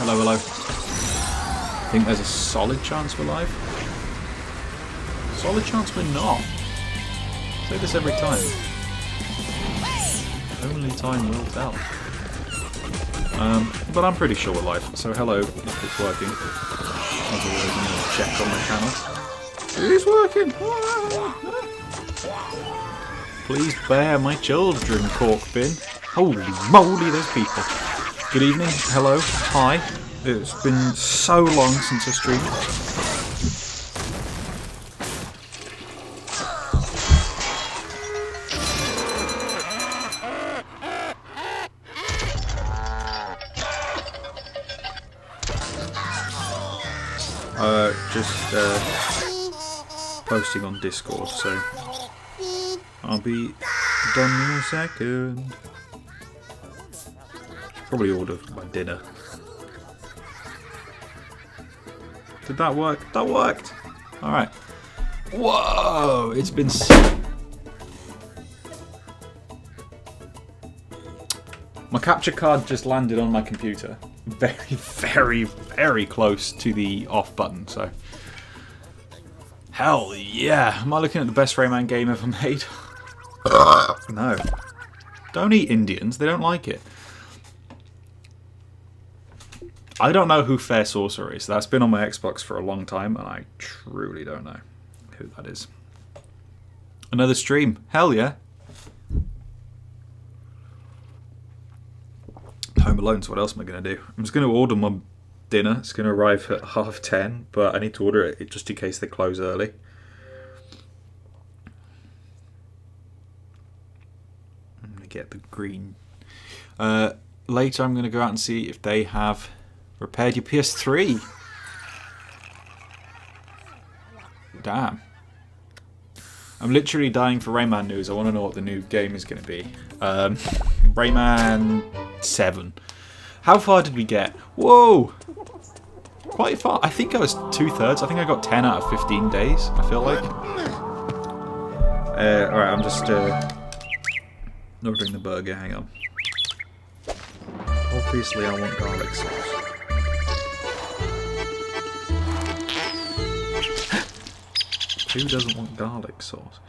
Hello, hello. I think there's a solid chance we're live. Solid chance we're not. I say this every time. Only time will tell. But I'm pretty sure we're live, so hello if it's working. As always, I'm going to check on my channel. It is working! Please bear my children, Corkben. Holy moly, there's people. Good evening, hello, hi. It's been so long since I streamed. Just posting on Discord, so I'll be done in a second. Probably order my dinner. Did that work? That worked! Alright. Whoa! It's been... My capture card just landed on my computer. Very, very, very close to the off button, so... Hell yeah! Am I looking at the best Rayman game ever made? No. Don't eat Indians, they don't like it. I don't know who Fair Sorcerer is. That's been on my Xbox for a long time, and I truly don't know who that is. Another stream. Hell yeah. Home alone, so what else am I going to do? I'm just going to order my dinner. It's going to arrive at 10:30, but I need to order it just in case they close early. I'm going to get the green. Later I'm going to go out and see if they have repaired your PS3. Damn. I'm literally dying for Rayman news. I want to know what the new game is going to be. Rayman 7. How far did we get? Whoa! Quite far. I think I was 2/3. I think I got 10 out of 15 days, I feel like. Alright, I'm just ordering the burger. Hang on. Obviously, I want garlic sauce. Who doesn't want garlic sauce?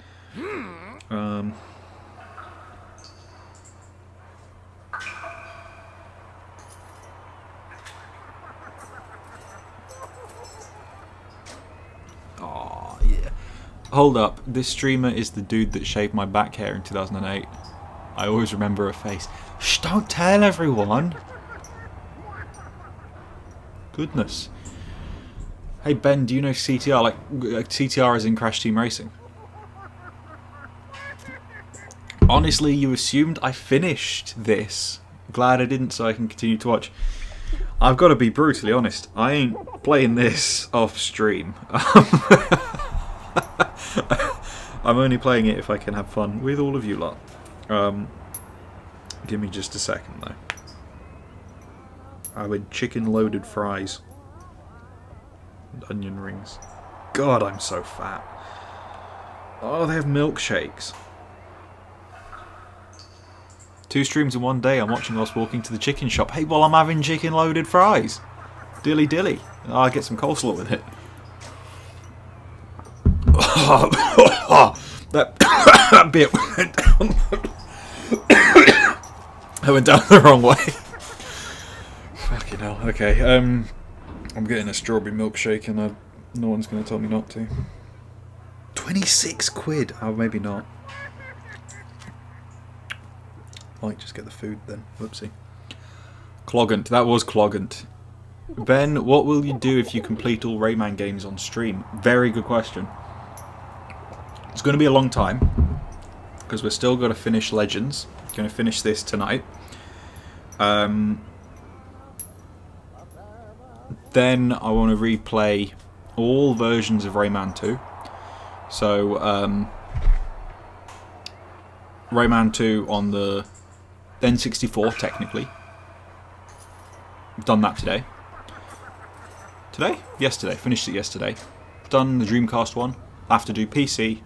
Oh, yeah. Hold up. This streamer is the dude that shaved my back hair in 2008. I always remember her face. Shh, don't tell everyone! Goodness. Hey Ben, do you know CTR? Like CTR is in Crash Team Racing. Honestly, you assumed I finished this. Glad I didn't, so I can continue to watch. I've got to be brutally honest. I ain't playing this off stream. I'm only playing it if I can have fun with all of you lot. Give me just a second though. I would chicken loaded fries. Onion rings. God, I'm so fat. Oh, they have milkshakes. 2 streams in one day. I'm watching whilst walking to the chicken shop. Hey, well, I'm having chicken loaded fries. Dilly dilly. Oh, I'll get some coleslaw with it. That bit went down. I went down the wrong way. Fucking hell. Okay, I'm getting a strawberry milkshake and no one's going to tell me not to. 26 quid! Oh, maybe not. Might just get the food then. Whoopsie. Cloggant. That was Cloggant. Ben, what will you do if you complete all Rayman games on stream? Very good question. It's going to be a long time. Because we're still got to finish Legends. Going to finish this tonight. Then I want to replay all versions of Rayman 2. So, Rayman 2 on the N64, technically. I've done that today. Today? Yesterday. Finished it yesterday. Done the Dreamcast one. I have to do PC,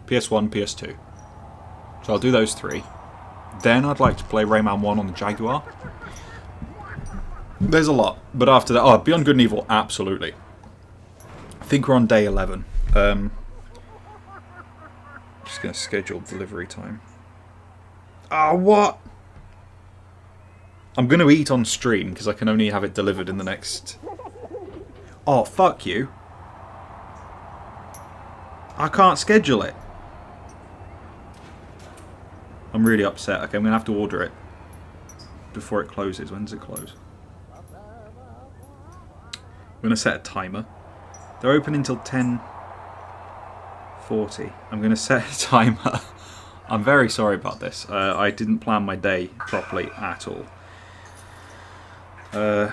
PS1, PS2. So I'll do those 3. Then I'd like to play Rayman 1 on the Jaguar. There's a lot, but after that, Beyond Good and Evil, absolutely. I think we're on day 11. Just gonna schedule delivery time. Oh, what? I'm gonna eat on stream because I can only have it delivered in the next. Oh, fuck you! I can't schedule it. I'm really upset. Okay, I'm gonna have to order it before it closes. When does it close? I'm going to set a timer. They're open until 10:40. I'm going to set a timer. I'm very sorry about this. I didn't plan my day properly at all. I'm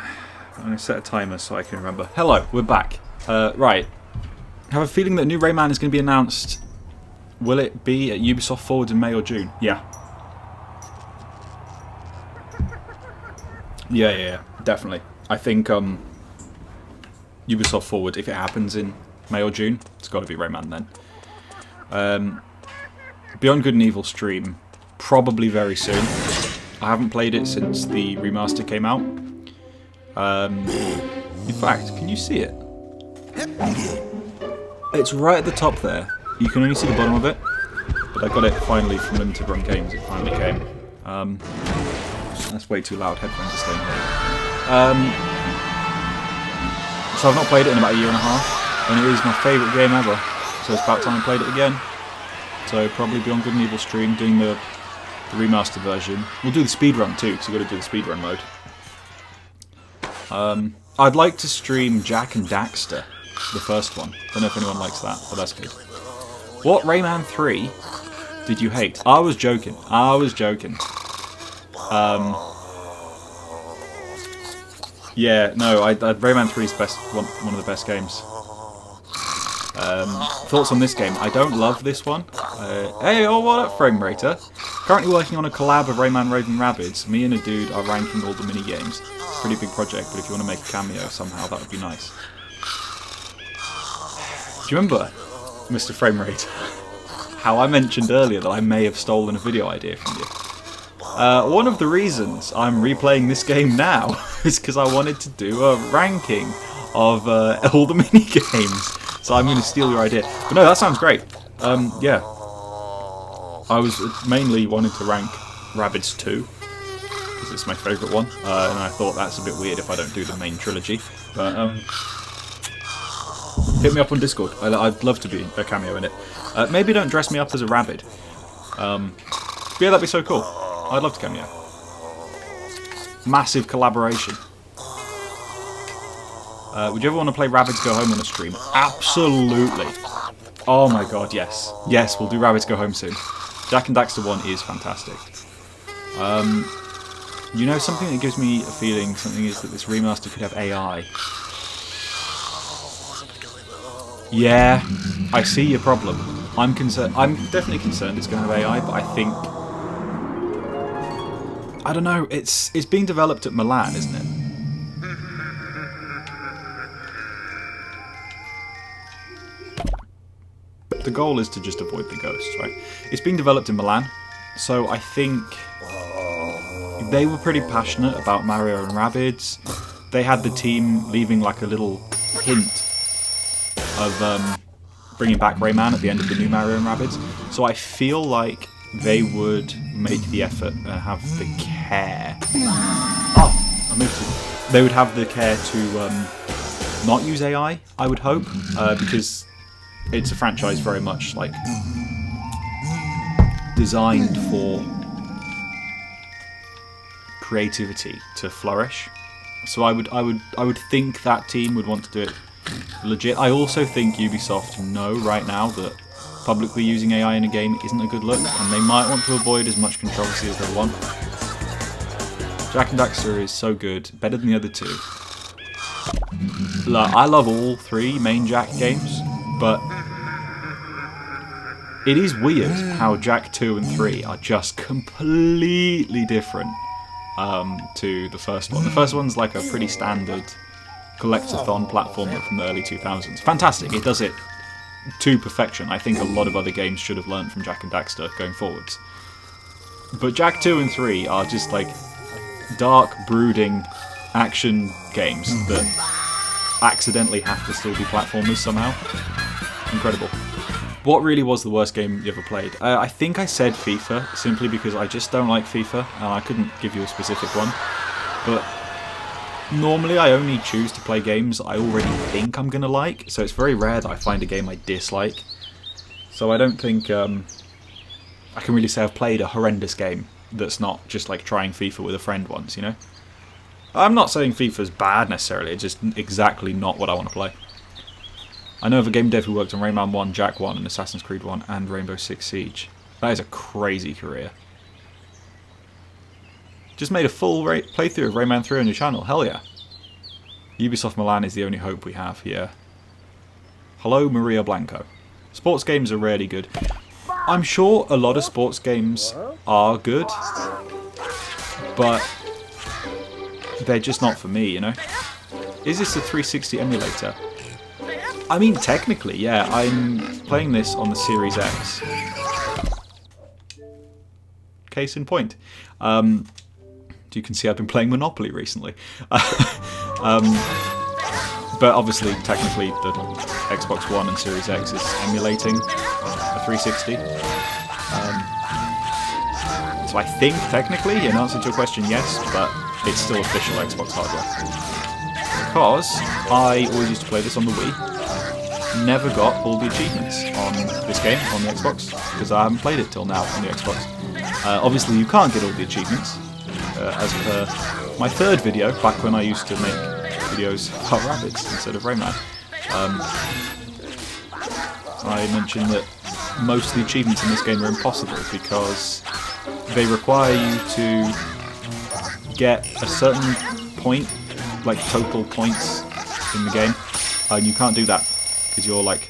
going to set a timer so I can remember. Hello, we're back. Right. I have a feeling that new Rayman is going to be announced. Will it be at Ubisoft Forward in May or June? Yeah. Yeah, definitely. I think Ubisoft Forward, if it happens in May or June, it's got to be Rayman then. Beyond Good and Evil stream, probably very soon. I haven't played it since the remaster came out. In fact, can you see it? It's right at the top there. You can only see the bottom of it, but I got it finally from Limited Run Games. It finally came. That's way too loud. Headphones are staying here. So I've not played it in about a year and a half, and it is my favourite game ever. So it's about time I played it again. So probably Beyond Good and Evil stream, doing the remastered version. We'll do the speedrun too, because you've got to do the speedrun mode. I'd like to stream Jak and Daxter, the first one. Don't know if anyone likes that, but that's good. What Rayman 3 did you hate? I was joking. Yeah, no, Rayman 3 is one of the best games. Thoughts on this game? I don't love this one. Hey, what up, Frame Rater? Currently working on a collab of Rayman, Raving, Rabbids. Me and a dude are ranking all the mini games. It's a pretty big project, but if you want to make a cameo somehow, that would be nice. Do you remember, Mr. Frame Rater, how I mentioned earlier that I may have stolen a video idea from you? One of the reasons I'm replaying this game now is because I wanted to do a ranking of all the mini games. So I'm going to steal your idea. But no, that sounds great. Yeah. I was mainly wanted to rank Rabbids 2, because it's my favourite one. And I thought that's a bit weird if I don't do the main trilogy. But hit me up on Discord. I'd love to be a cameo in it. Maybe don't dress me up as a rabbit. Yeah, that'd be so cool. I'd love to cameo. Massive collaboration. Would you ever want to play Rabbids Go Home on a stream? Absolutely. Oh my god, yes. Yes, we'll do Rabbids Go Home soon. Jak and Daxter 1 is fantastic. You know, something that gives me a feeling, something is that this remaster could have AI. Yeah, I see your problem. I'm concerned. I'm definitely concerned it's going to have AI, but I think... I don't know, it's being developed at Milan, isn't it? The goal is to just avoid the ghosts, right? It's being developed in Milan, so I think they were pretty passionate about Mario and Rabbids. They had the team leaving like a little hint of bringing back Rayman at the end of the new Mario and Rabbids. So I feel like they would make the effort and have the care. Oh, I moved it. They would have the care to not use AI, I would hope, because it's a franchise very much like designed for creativity to flourish. So I would think that team would want to do it legit. I also think Ubisoft know right now that publicly using AI in a game isn't a good look, and they might want to avoid as much controversy as they want. Jak and Daxter is so good, better than the other two. Look, I love all three main Jak games, but it is weird how Jak 2 and 3 are just completely different to the first one. The first one's like a pretty standard collectathon platformer from the early 2000s. Fantastic, it does it to perfection. I think a lot of other games should have learned from Jak and Daxter going forwards. But Jak 2 and 3 are just like dark, brooding action games that accidentally have to still be platformers somehow. Incredible. What really was the worst game you ever played? I think I said FIFA, simply because I just don't like FIFA, and I couldn't give you a specific one. But normally I only choose to play games I already think I'm going to like, so it's very rare that I find a game I dislike. So I don't think I can really say I've played a horrendous game that's not just like trying FIFA with a friend once, you know? I'm not saying FIFA's bad necessarily, it's just exactly not what I want to play. I know of a game dev who worked on Rayman 1, Jak 1, and Assassin's Creed 1, and Rainbow Six Siege. That is a crazy career. Just made a full playthrough of Rayman 3 on your channel, hell yeah. Ubisoft Milan is the only hope we have here. Hello Maria Blanco. Sports games are rarely good. I'm sure a lot of sports games are good, but they're just not for me, you know? Is this a 360 emulator? I mean, technically, yeah. I'm playing this on the Series X. Case in point. You can see I've been playing Monopoly recently. But obviously, technically, the Xbox One and Series X is emulating a 360. So I think, technically, in answer to your question, yes, but it's still official Xbox hardware. Because I always used to play this on the Wii. Never got all the achievements on this game, on the Xbox, because I haven't played it till now on the Xbox. Obviously, you can't get all the achievements, as per my third video, back when I used to make videos about Rabbids instead of Rayman. I mentioned that most of the achievements in this game are impossible because they require you to get a certain point, like total points in the game, and you can't do that because you're like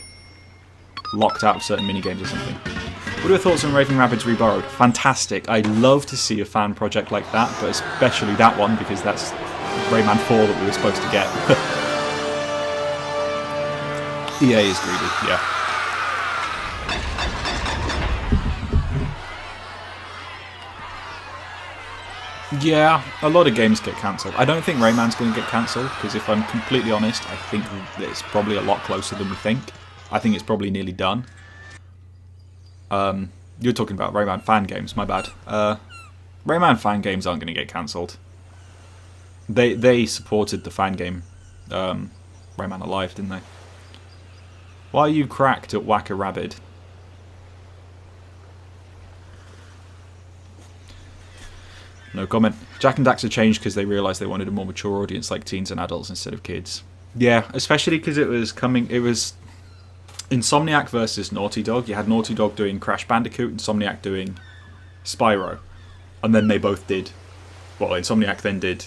locked out of certain minigames or something. What are your thoughts on Raving Rabbids Reborrowed? Fantastic. I'd love to see a fan project like that, but especially that one because that's Rayman 4 that we were supposed to get. EA is greedy, yeah. Yeah, a lot of games get cancelled. I don't think Rayman's going to get cancelled, because if I'm completely honest, I think it's probably a lot closer than we think. I think it's probably nearly done. You're talking about Rayman fan games, my bad. Rayman fan games aren't going to get cancelled. They supported the fan game Rayman Alive, didn't they? Why are you cracked at Whack-A-Rabbid? No comment. Jak and Daxter changed because they realised they wanted a more mature audience like teens and adults instead of kids. Yeah, especially because it was Insomniac versus Naughty Dog. You had Naughty Dog doing Crash Bandicoot, Insomniac doing Spyro. And then they both did... Well, Insomniac then did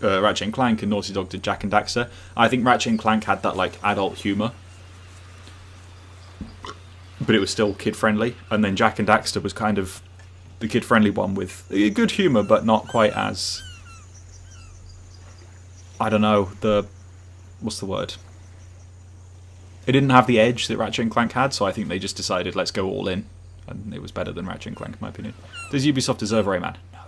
Ratchet and Clank, and Naughty Dog did Jak and Daxter. I think Ratchet and Clank had that like adult humour, but it was still kid-friendly. And then Jak and Daxter was kind of the kid-friendly one with good humour, but not quite as... I don't know, what's the word? It didn't have the edge that Ratchet and Clank had, so I think they just decided, let's go all in. And it was better than Ratchet and Clank, in my opinion. Does Ubisoft deserve Rayman? No.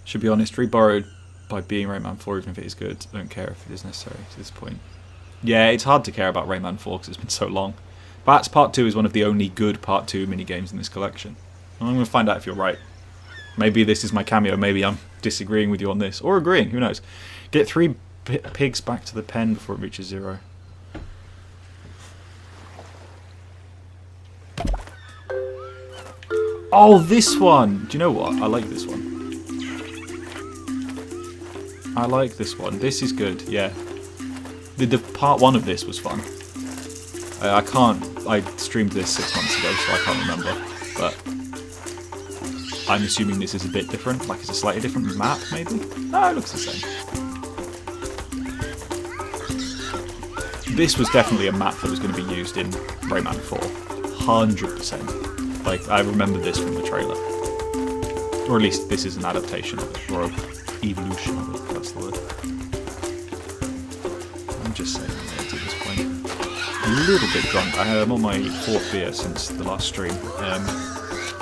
Should be honest, Reborrowed by being Rayman 4, even if it is good. I don't care if it is necessary to this point. Yeah, it's hard to care about Rayman 4 because it's been so long. Perhaps Part 2 is one of the only good Part 2 minigames in this collection. I'm going to find out if you're right. Maybe this is my cameo, maybe I'm disagreeing with you on this. Or agreeing, who knows. Get 3 pigs back to the pen before it reaches 0. Oh, this one! Do you know what? I like this one. I like this one. This is good, yeah. The part 1 of this was fun. I streamed this 6 months ago, so I can't remember. But I'm assuming this is a bit different. Like it's a slightly different map, maybe? No, it looks the same. This was definitely a map that was going to be used in Rayman 4. 100%. Like, I remember this from the trailer. Or at least this is an adaptation of it, or an evolution of it, if that's the word. I'm just saying words at this point. A little bit drunk. I'm on my 4th beer since the last stream.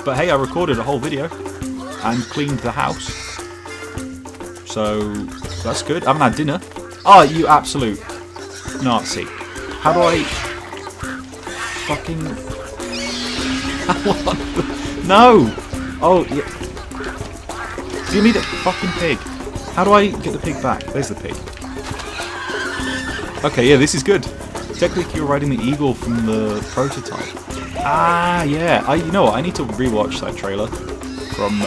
But hey, I recorded a whole video and cleaned the house. so that's good. I haven't had dinner. Oh, you absolute Nazi. How do I fucking... No! Oh, yeah. Do you need a fucking pig? How do I get the pig back? There's the pig. Okay, yeah, this is good. Technically, you're riding the eagle from the prototype. Ah, yeah. You know what? I need to rewatch that trailer from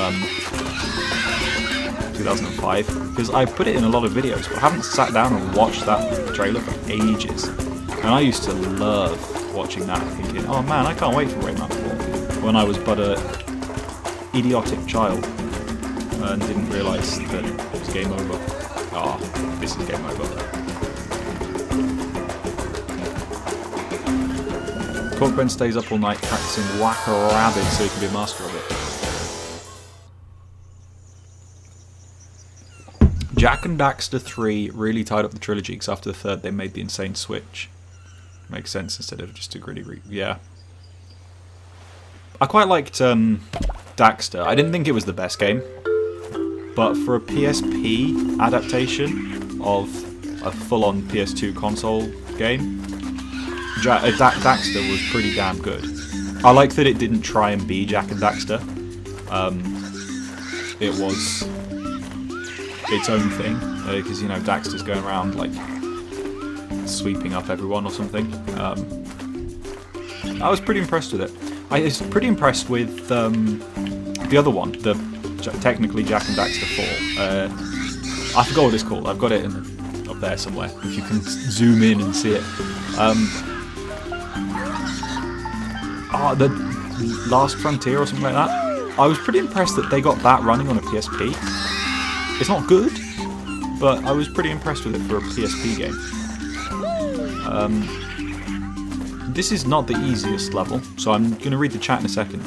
2005 because I put it in a lot of videos, but I haven't sat down and watched that trailer for ages. And I used to love watching that, thinking, "Oh man, I can't wait for Rayman 4." When I was but a idiotic child and didn't realise that it was game over. Ah, this is game over. Corkben stays up all night practicing whack a rabbit so he can be a master of it. Jak and Daxter 3 really tied up the trilogy because after the third they made the insane switch. Makes sense instead of just a gritty yeah. I quite liked Daxter. I didn't think it was the best game, but for a PSP adaptation of a full-on PS2 console game, Daxter was pretty damn good. I like that it didn't try and be Jak and Daxter. It was its own thing, because you know Daxter's going around like sweeping up everyone or something. I was pretty impressed with it. I was pretty impressed with the other one, the technically Jak and Daxter 4. I forgot what it's called. I've got it up there somewhere. If you can zoom in and see it. The Last Frontier or something like that. I was pretty impressed that they got that running on a PSP. It's not good, but I was pretty impressed with it for a PSP game. This is not the easiest level, so I'm going to read the chat in a second.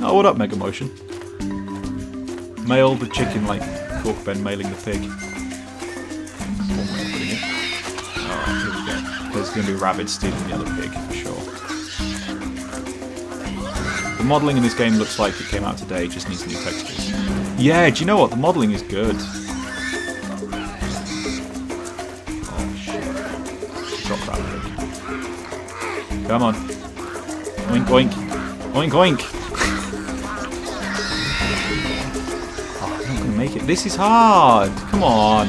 Oh, what up, Mega Motion? Mail the chicken like Corkben mailing the pig. That's one way of putting it. Alright, here we go. There's going to be Rabbids stealing the other pig, for sure. The modelling in this game looks like it came out today, just needs new textures. Yeah, do you know what? The modelling is good. Oh shit. Drop that pig. Come on. Oink oink. Oink oink. Oh, I'm not gonna make it. This is hard. Come on.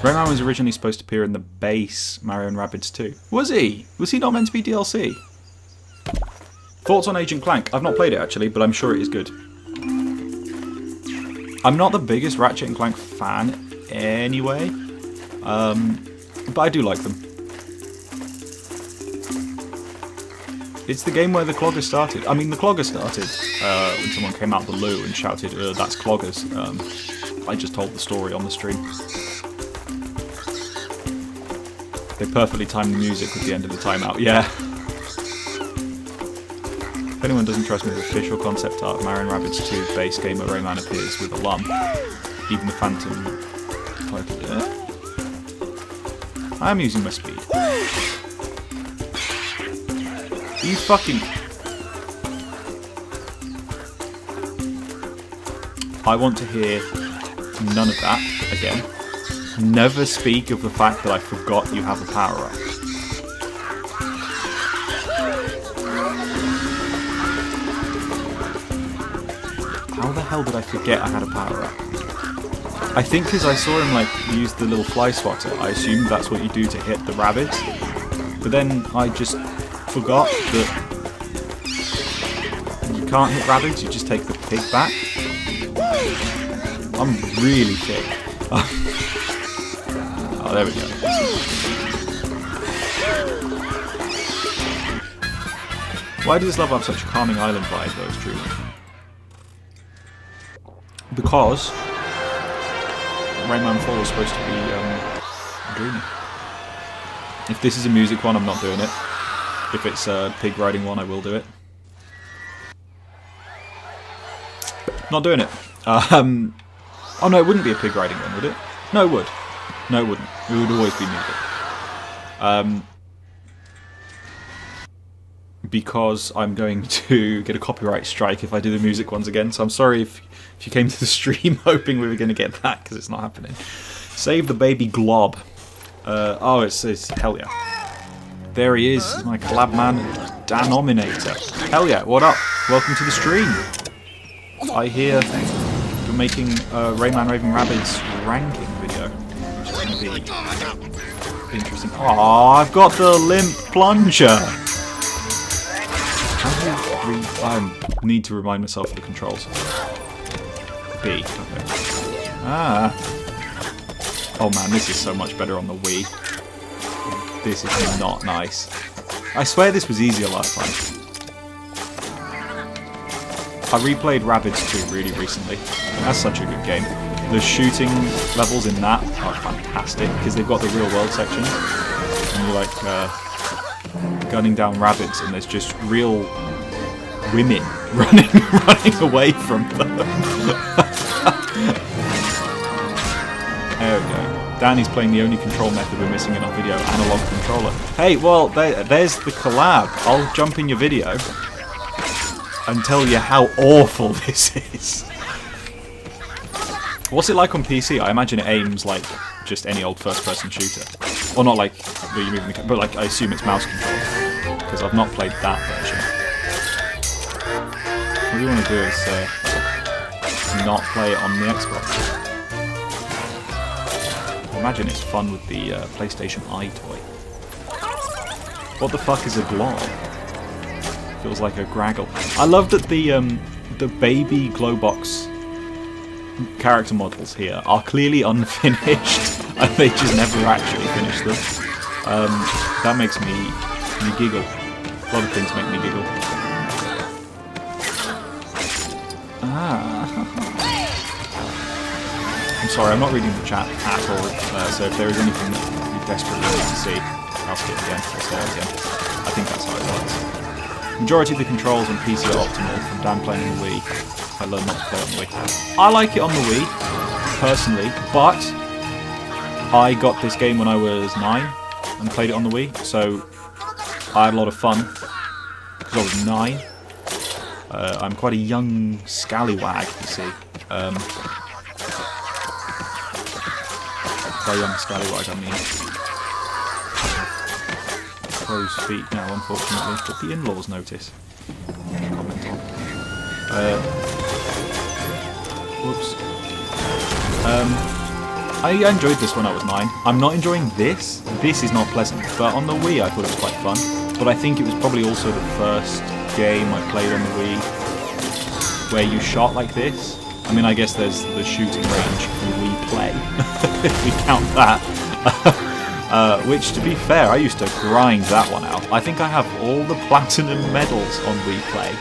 Rayman was originally supposed to appear in the base Mario and Rabbids 2. Was he? Was he not meant to be DLC? Thoughts on Agent Clank? I've not played it actually, but I'm sure it is good. I'm not the biggest Ratchet and Clank fan anyway, but I do like them. It's the game where the Clogger started. I mean, the Clogger started when someone came out the loo and shouted, "That's Cloggers." I just told the story on the stream. They perfectly timed the music with the end of the timeout, yeah. If anyone doesn't trust me, the official concept art of Mario and Rabbids 2 base game where Rayman appears with a lump. Even the Phantom title. I am using my speed. You fucking... I want to hear none of that again. Never speak of the fact that I forgot you have a power-up. How the hell did I forget I had a power-up? I think because I saw him like use the little fly swatter, I assumed that's what you do to hit the Rabbids. But then I just forgot that you can't hit Rabbids, you just take the pig back. I'm really thick. Oh, there we go. Why does this level have such a calming island vibe, though, it's true? Because Rayman 4 was supposed to be dreamy. If this is a music one, I'm not doing it. If it's a pig riding one, I will do it. Not doing it. Oh no, it wouldn't be a pig riding one, would it? No, it would. No, it wouldn't. It would always be music. Because I'm going to get a copyright strike if I do the music ones again. So I'm sorry if you came to the stream hoping we were going to get that, because it's not happening. Save the baby glob. Oh, it's hell yeah. There he is, my collab man, Danominator. Hell yeah, what up? Welcome to the stream. I hear you're making a Rayman Raving Rabbids ranking video, which is going to be interesting. Oh, I've got the limp plunger. I need to remind myself of the controls. B, okay. Ah. Oh man, this is so much better on the Wii. This is not nice. I swear this was easier last time. I replayed Rabbids 2 really recently. That's such a good game. The shooting levels in that are fantastic, because they've got the real world sections. And you're like gunning down Rabbids, and there's just real women running away from them. There we go. Danny's playing the only control method we're missing in our video, analog controller. Hey, well, there's the collab. I'll jump in your video and tell you how awful this is. What's it like on PC? I imagine it aims like just any old first-person shooter. Or not like where you're moving the camera, but like I assume it's mouse controlled, because I've not played that version. What you want to do is not play it on the Xbox. I imagine it's fun with the PlayStation Eye toy. What the fuck is a glob? Feels like a graggle. I love that the baby Glowbox character models here are clearly unfinished, and they just never actually finish them. That makes me giggle. A lot of things make me giggle. I'm sorry, I'm not reading the chat at all, so if there is anything that you desperately need to see, I'll skip again, I'll say it again. I think that's how it works. Majority of the controls on PC are optimal, from Dan playing on the Wii. I learned not to play on the Wii. I like it on the Wii, personally, but I got this game when I was 9 and played it on the Wii, so I had a lot of fun, because I was 9. I'm quite a young scallywag, you see. By young scallywag, I mean crow's feet now, unfortunately, but the in-laws notice. Comment on. Whoops. I enjoyed this when I was 9. I'm not enjoying this. This is not pleasant, but on the Wii I thought it was quite fun. But I think it was probably also the first game I played on the Wii where you shot like this. I mean, I guess there's the shooting range for Wii Play, if we count that. Which, to be fair, I used to grind that one out. I think I have all the platinum medals on Wii Play,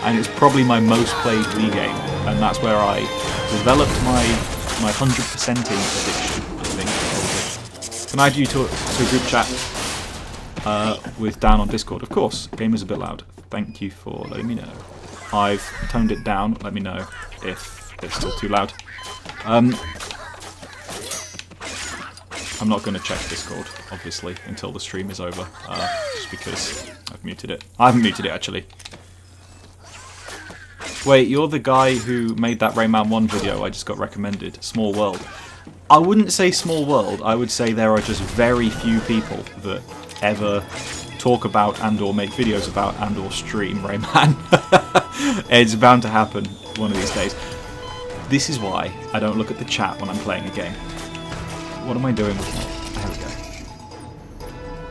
and it's probably my most played Wii game, and that's where I developed my 100%ing addiction, I think. Can I add you to a group chat with Dan on Discord? Of course. Game is a bit loud. Thank you for letting me know. I've toned it down. Let me know if it's still too loud. I'm not going to check Discord, obviously, until the stream is over, just because I've muted it. I haven't muted it, actually. Wait, you're the guy who made that Rayman 1 video I just got recommended, Small World. I wouldn't say small world, I would say there are just very few people that ever talk about and or make videos about and or stream Rayman. It's bound to happen one of these days. This is why I don't look at the chat when I'm playing a game. What am I doing with that?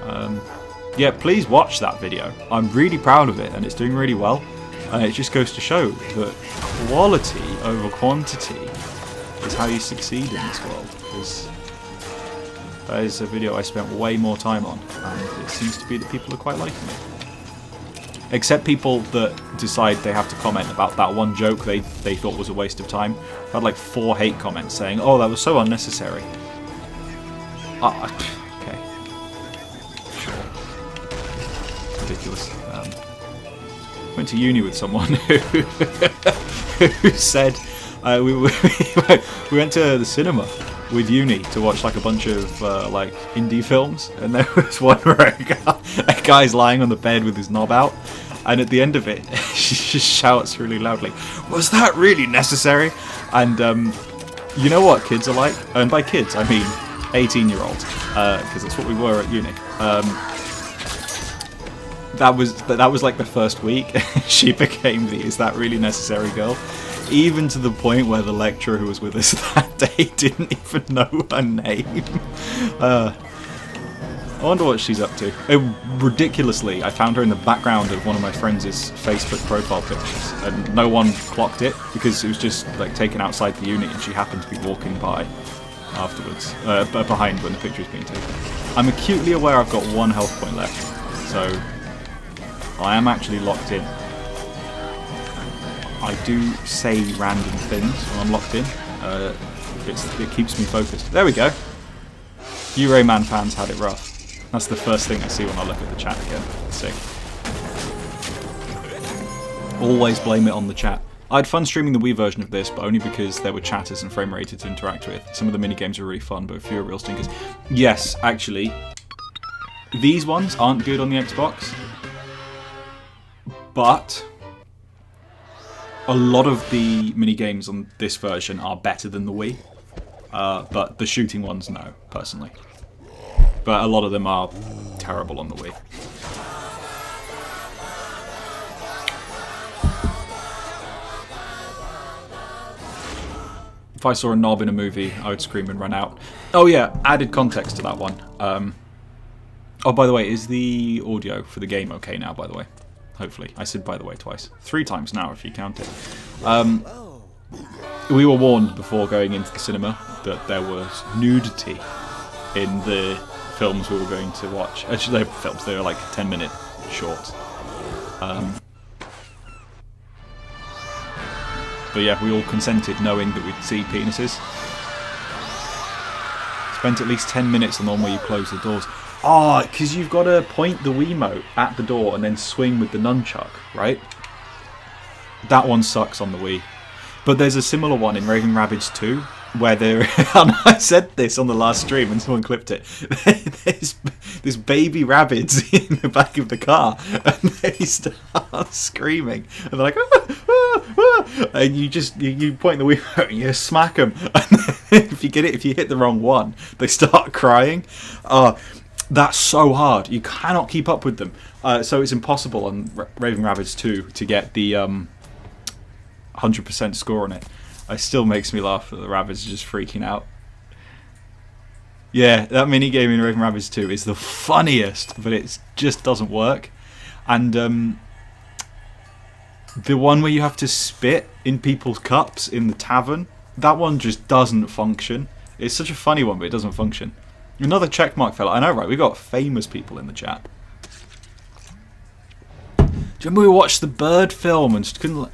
There we go. Yeah, please watch that video. I'm really proud of it and it's doing really well. It just goes to show that quality over quantity is how you succeed in this world. Because that is a video I spent way more time on, and it seems to be that people are quite liking it. Except people that decide they have to comment about that one joke they thought was a waste of time. I've had like 4 hate comments saying, "Oh, that was so unnecessary." Okay. Sure. Ridiculous. Went to uni with someone who said we went to the cinema with uni to watch like a bunch of like indie films, and there was one where a guy's lying on the bed with his knob out, and at the end of it, she just shouts really loudly, "Was that really necessary?" And you know what kids are like, and by kids I mean 18-year-olds, because that's what we were at uni. That was like the first week. She became the "is that really necessary" girl, even to the point where the lecturer who was with us that day didn't even know her name. I wonder what she's up to. Ridiculously, I found her in the background of one of my friends' Facebook profile pictures, and no one clocked it because it was just like taken outside the uni, and she happened to be walking by afterwards, behind when the picture was being taken. I'm acutely aware I've got 1 health point left, so I am actually locked in. I do say random things when I'm locked in. It keeps me focused. There we go. You Rayman fans had it rough. That's the first thing I see when I look at the chat again. Sick. Always blame it on the chat. I had fun streaming the Wii version of this, but only because there were chatters and frame rated to interact with. Some of the minigames were really fun, but a few are real stinkers. Yes, actually, these ones aren't good on the Xbox, but a lot of the minigames on this version are better than the Wii. But the shooting ones, no, personally. But a lot of them are terrible on the Wii. If I saw a knob in a movie, I would scream and run out. Oh yeah, added context to that one. Oh, by the way, is the audio for the game okay now, by the way? Hopefully. I said by the way twice. 3 times now, if you count it. We were warned before going into the cinema that there was nudity in the films we were going to watch. Actually, they were films. They were like 10-minute shorts. But yeah, we all consented knowing that we'd see penises. Spent at least 10 minutes on the one where you close the doors. Oh, because you've got to point the Wiimote at the door and then swing with the nunchuck, right? That one sucks on the Wii. But there's a similar one in Raving Rabbids 2, where there... and I said this on the last stream and someone clipped it. There's baby rabbits in the back of the car, and they start screaming. And they're like... Ah, ah, ah. And you point the Wiimote and you smack them. And if you hit the wrong one, they start crying. That's so hard. You cannot keep up with them. So it's impossible on Raving Rabbids 2 to get the 100% score on it. It still makes me laugh that the rabbits are just freaking out. Yeah, that minigame in Raving Rabbids 2 is the funniest, but it just doesn't work. And the one where you have to spit in people's cups in the tavern, that one just doesn't function. It's such a funny one, but it doesn't function. Another checkmark fella. I know, right? We've got famous people in the chat. Do you remember we watched the Bird film and just couldn't...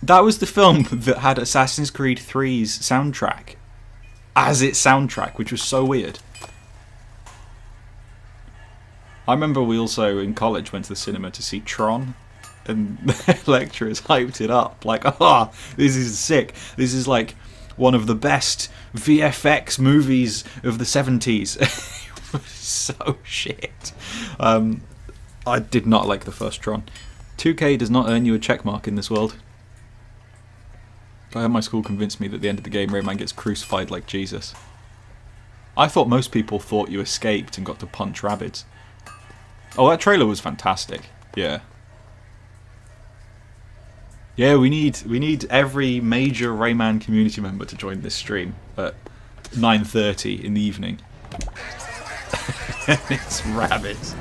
That was the film that had Assassin's Creed 3's soundtrack as its soundtrack, which was so weird. I remember we also, in college, went to the cinema to see Tron, and the lecturers hyped it up. Like, this is sick. This is like one of the best VFX movies of the 70s. It was so shit. I did not like the first Tron. 2K does not earn you a checkmark in this world. I had my school convince me that at the end of the game Rayman gets crucified like Jesus. I thought most people thought you escaped and got to punch Rabbids. Oh, that trailer was fantastic. Yeah. Yeah, we need every major Rayman community member to join this stream at 9:30 in the evening. It's Rabbids.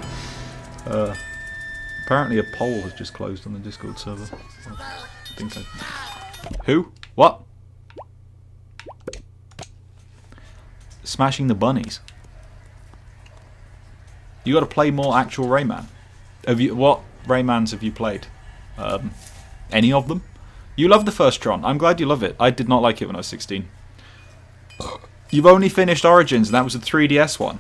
Apparently a poll has just closed on the Discord server. I think so. Who? What? Smashing the bunnies. You got to play more actual Rayman. What Raymans have you played? Any of them? You love the first Tron. I'm glad you love it. I did not like it when I was 16. You've only finished Origins, and that was a 3DS one.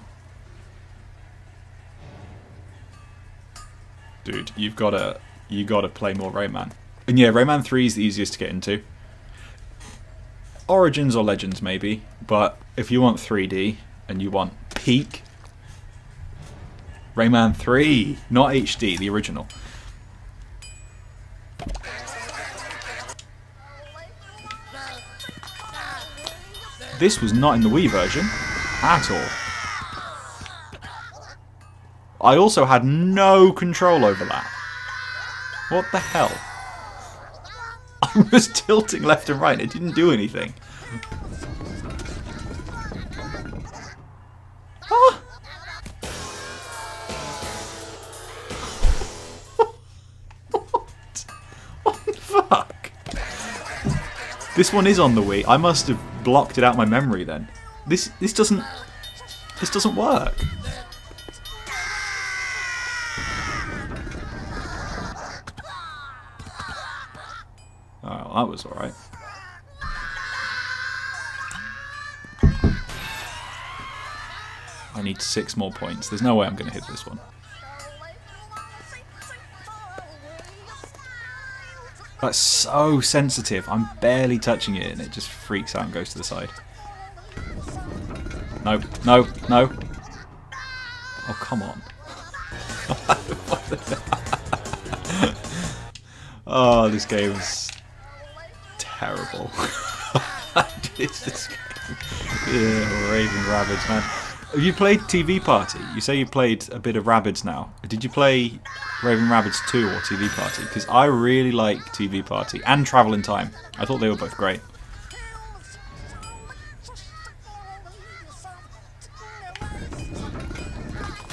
Dude, you got to play more Rayman. And yeah, Rayman 3 is the easiest to get into. Origins or Legends maybe, but if you want 3D and you want peak, Rayman 3, not HD, the original. This was not in the Wii version at all. I also had no control over that. What the hell? I was tilting left and right, it didn't do anything. Ah! What the fuck? This one is on the Wii. I must have blocked it out my memory then. This doesn't work. Oh, that was alright. I need 6 more points. There's no way I'm going to hit this one. That's so sensitive. I'm barely touching it and it just freaks out and goes to the side. No, no, no. Oh, come on. Oh, this game is terrible. This game. Yeah, Raving Rabbids, man. Have you played TV Party? You say you played a bit of Rabbids now. Did you play Raving Rabbids 2 or TV Party? Because I really like TV Party and Travel in Time. I thought they were both great.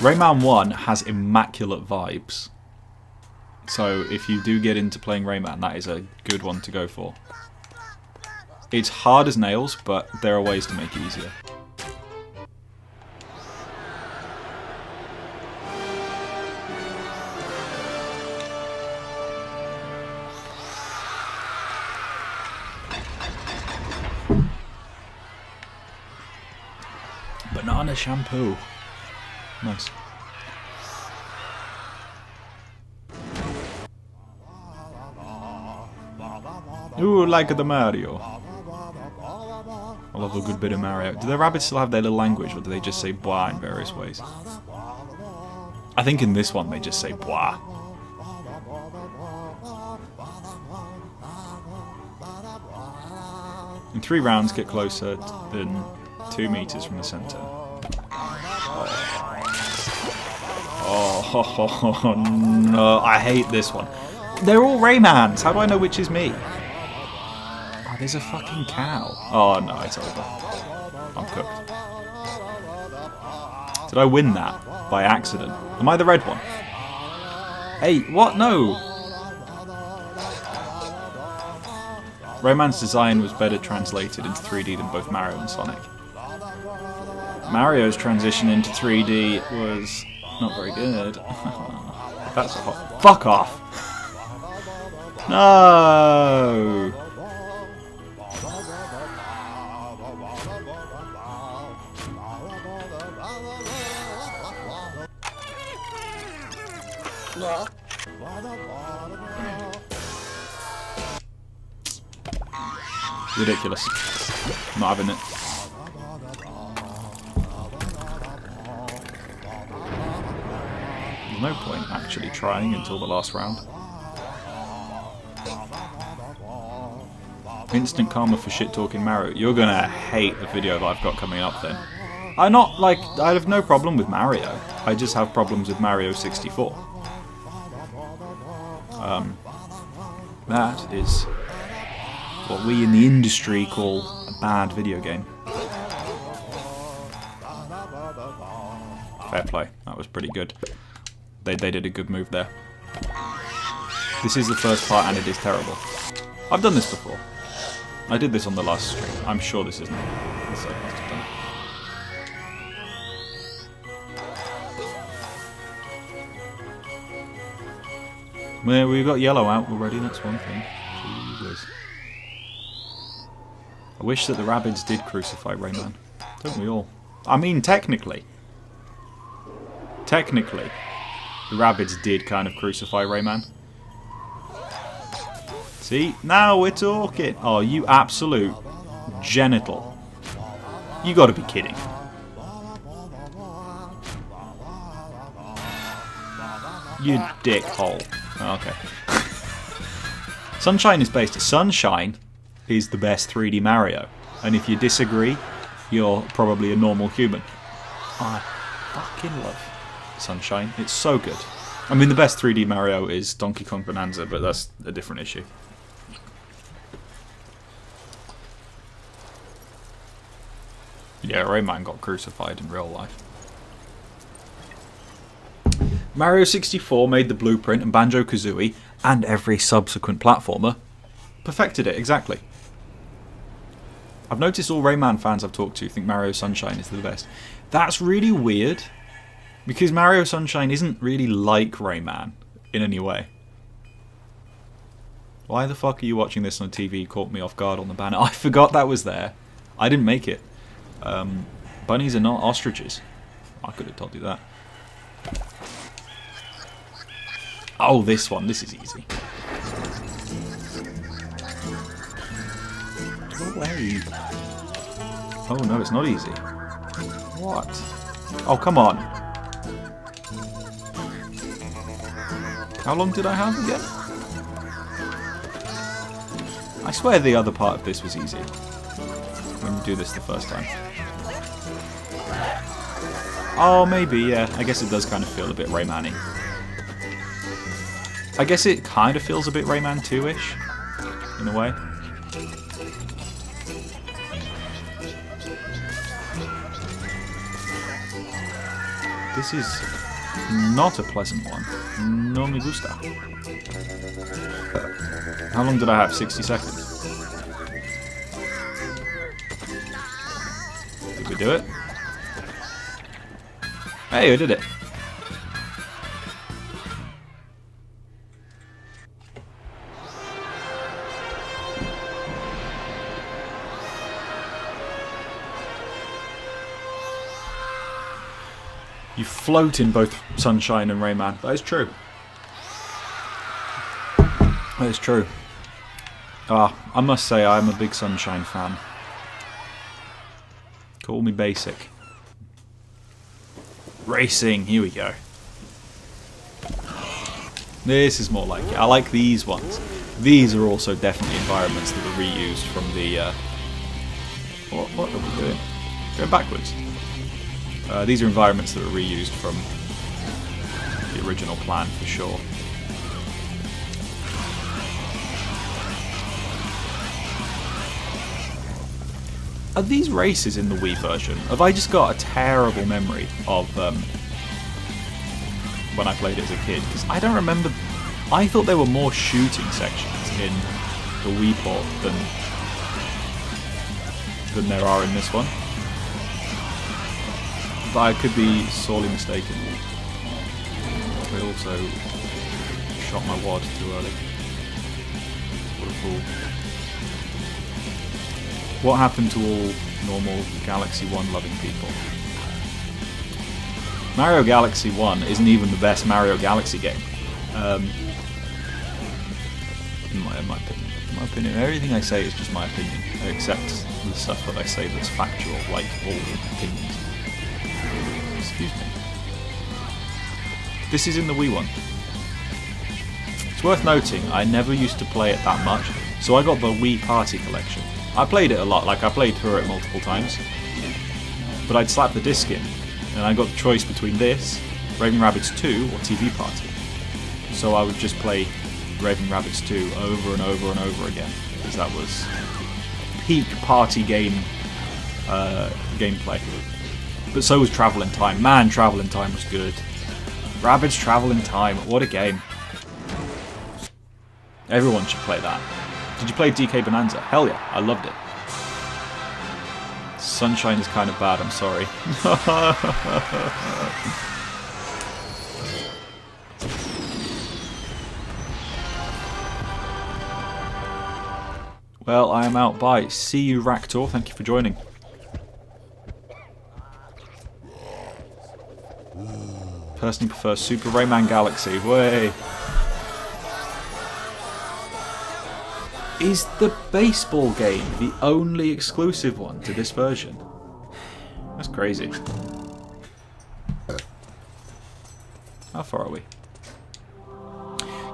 Rayman 1 has immaculate vibes. So if you do get into playing Rayman, that is a good one to go for. It's hard as nails, but there are ways to make it easier. Banana shampoo. Nice. Ooh, like the Mario. I love a good bit of Mario. Do the rabbits still have their little language, or do they just say "blah" in various ways? I think in this one they just say "blah." In 3 rounds, get closer than 2 meters from the center. Oh, no, I hate this one. They're all Raymans. How do I know which is me? Oh, there's a fucking cow. Oh no, it's over. I'm cooked. Did I win that by accident? Am I the red one? Hey, what? No! Rayman's design was better translated into 3D than both Mario and Sonic. Mario's transition into 3D was not very good. That's a hot... Fuck off! No! Ridiculous. Not having it. There's no point actually trying until the last round. Instant karma for shit talking Mario. You're gonna hate the video that I've got coming up then. I have no problem with Mario. I just have problems with Mario 64. That is what we in the industry call a bad video game. Fair play. That was pretty good. They did a good move there. This is the first part and it is terrible. I've done this before. I did this on the last stream. I'm sure this isn't the second time I've done it. Well, we've got yellow out already, that's one thing. Jesus. I wish that the Rabbids did crucify Rayman. Don't we all? I mean, technically. Technically, the Rabbids did kind of crucify Rayman. See? Now we're talking. Oh, you absolute Genital. You gotta be kidding. You dickhole. Oh, okay. Sunshine is based. Sunshine is the best 3D Mario. And if you disagree, you're probably a normal human. I fucking love Sunshine. It's so good. I mean, the best 3D Mario is Donkey Kong Bonanza, but that's a different issue. Yeah, Rayman got crucified in real life. Mario 64 made the blueprint, and Banjo-Kazooie, and every subsequent platformer, perfected it, exactly. I've noticed all Rayman fans I've talked to think Mario Sunshine is the best. That's really weird, because Mario Sunshine isn't really like Rayman in any way. Why the fuck are you watching this on TV? You caught me off guard on the banner. I forgot that was there. I didn't make it. Bunnies are not ostriches. I could have told you that. Oh, this one. This is easy. Go away. Oh no, it's not easy. What? Oh, come on. How long did I have again? I swear the other part of this was easy. When you do this the first time. Oh, maybe, yeah. I guess it does kind of feel a bit Rayman-y. I guess it kind of feels a bit Rayman 2-ish, in a way. This is not a pleasant one. No me gusta. How long did I have? 60 seconds. Did we do it? Hey, we did it. You float in both Sunshine and Rayman. That is true. That is true. I must say I'm a big Sunshine fan. Call me basic. Racing, here we go. This is more like it. I like these ones. These are also definitely environments that are reused from the... What are we doing? Going backwards. These are environments that are reused from the original plan for sure. Are these races in the Wii version? Have I just got a terrible memory of when I played it as a kid? Because I don't remember. I thought there were more shooting sections in the Wii port than there are in this one. But I could be sorely mistaken. I also shot my wad too early. What a fool. What happened to all normal Galaxy 1 loving people? Mario Galaxy 1 isn't even the best Mario Galaxy game. In my opinion. Everything I say is just my opinion, except the stuff that I say that's factual, like all opinions. Excuse me. This is in the Wii one. It's worth noting, I never used to play it that much, so I got the Wii Party Collection. I played it a lot, like I played through it multiple times. But I'd slap the disc in, and I got the choice between this, Raving Rabbids 2, or TV Party. So I would just play Raving Rabbids 2 over and over and over again, because that was peak party game gameplay. But so was Travel in Time. Man, Travel in Time was good. Rabbids Travel in Time, what a game. Everyone should play that. Did you play DK Bonanza? Hell yeah, I loved it. Sunshine is kind of bad, I'm sorry. Well, I am out. Bye. See you, Raktor. Thank you for joining. Personally prefers Super Rayman Galaxy. Way. Is the baseball game the only exclusive one to this version? That's crazy. How far are we?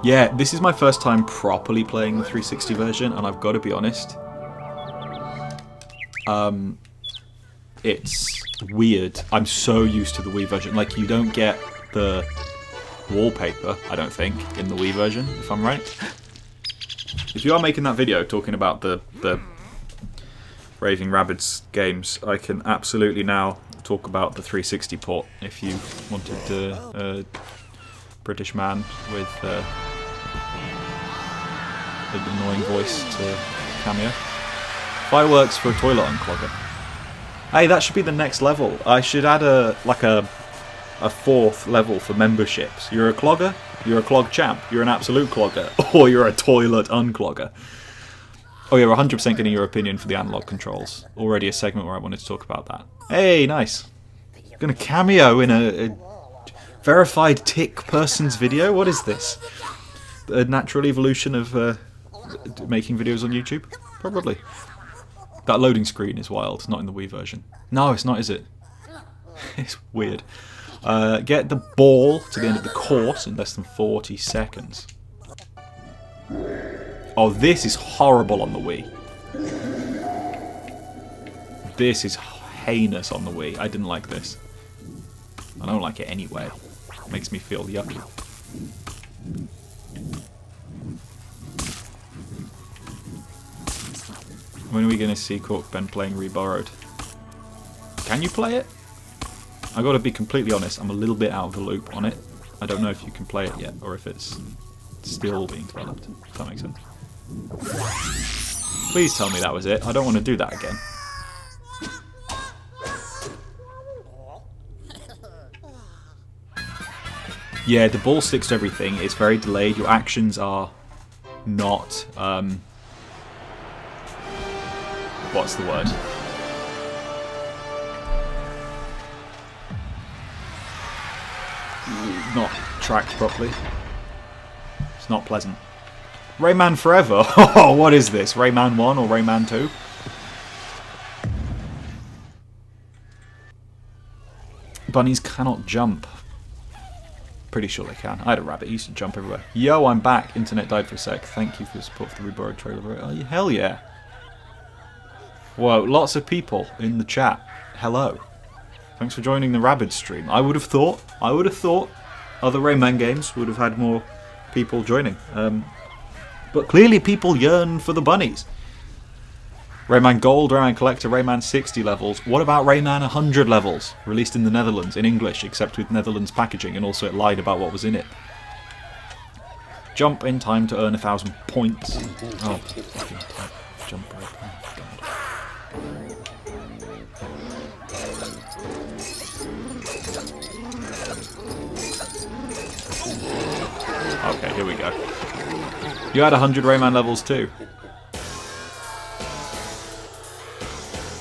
Yeah, this is my first time properly playing the 360 version, and I've got to be honest. It's weird. I'm so used to the Wii version. Like, you don't get the wallpaper, I don't think, in the Wii version, if I'm right. If you are making that video talking about the Raving Rabbids games, I can absolutely now talk about the 360 port if you wanted a British man with an annoying voice to cameo. Fireworks for a toilet unclogger. Hey, that should be the next level. I should add a fourth level for memberships. You're a clogger, you're a clog champ, you're an absolute clogger, or you're a toilet unclogger. Oh yeah, we're 100% getting your opinion for the analog controls. Already a segment where I wanted to talk about that. Hey, nice. Gonna cameo in a verified tick person's video? What is this? A natural evolution of making videos on YouTube? Probably. That loading screen is wild. It's not in the Wii version. No, it's not, is it? It's weird. Get the ball to the end of the course in less than 40 seconds. Oh, this is horrible on the Wii. This is heinous on the Wii. I didn't like this. I don't like it anyway. It makes me feel yucky. When are we going to see Corkben playing Reborrowed? Can you play it? I got to be completely honest, I'm a little bit out of the loop on it. I don't know if you can play it yet, or if it's still being developed. If that makes sense. Please tell me that was it. I don't want to do that again. Yeah, the ball sticks to everything. It's very delayed. Your actions are not... what's the word? Not tracked properly. It's not pleasant. Rayman Forever? Oh, what is this? Rayman 1 or Rayman 2? Bunnies cannot jump. Pretty sure they can. I had a rabbit. He used to jump everywhere. Yo, I'm back. Internet died for a sec. Thank you for your support for the Reborrowed trailer. Oh, hell yeah. Whoa, lots of people in the chat. Hello. Thanks for joining the Rabbids stream. I would have thought other Rayman games would have had more people joining. But clearly people yearn for the bunnies. Rayman Gold, Rayman Collector, Rayman 60 levels. What about Rayman 100 levels? Released in the Netherlands, in English, except with Netherlands packaging, and also it lied about what was in it. Jump in time to earn 1,000 points. Oh, fucking type. Jump right. Okay, here we go. You had 100 Rayman levels too.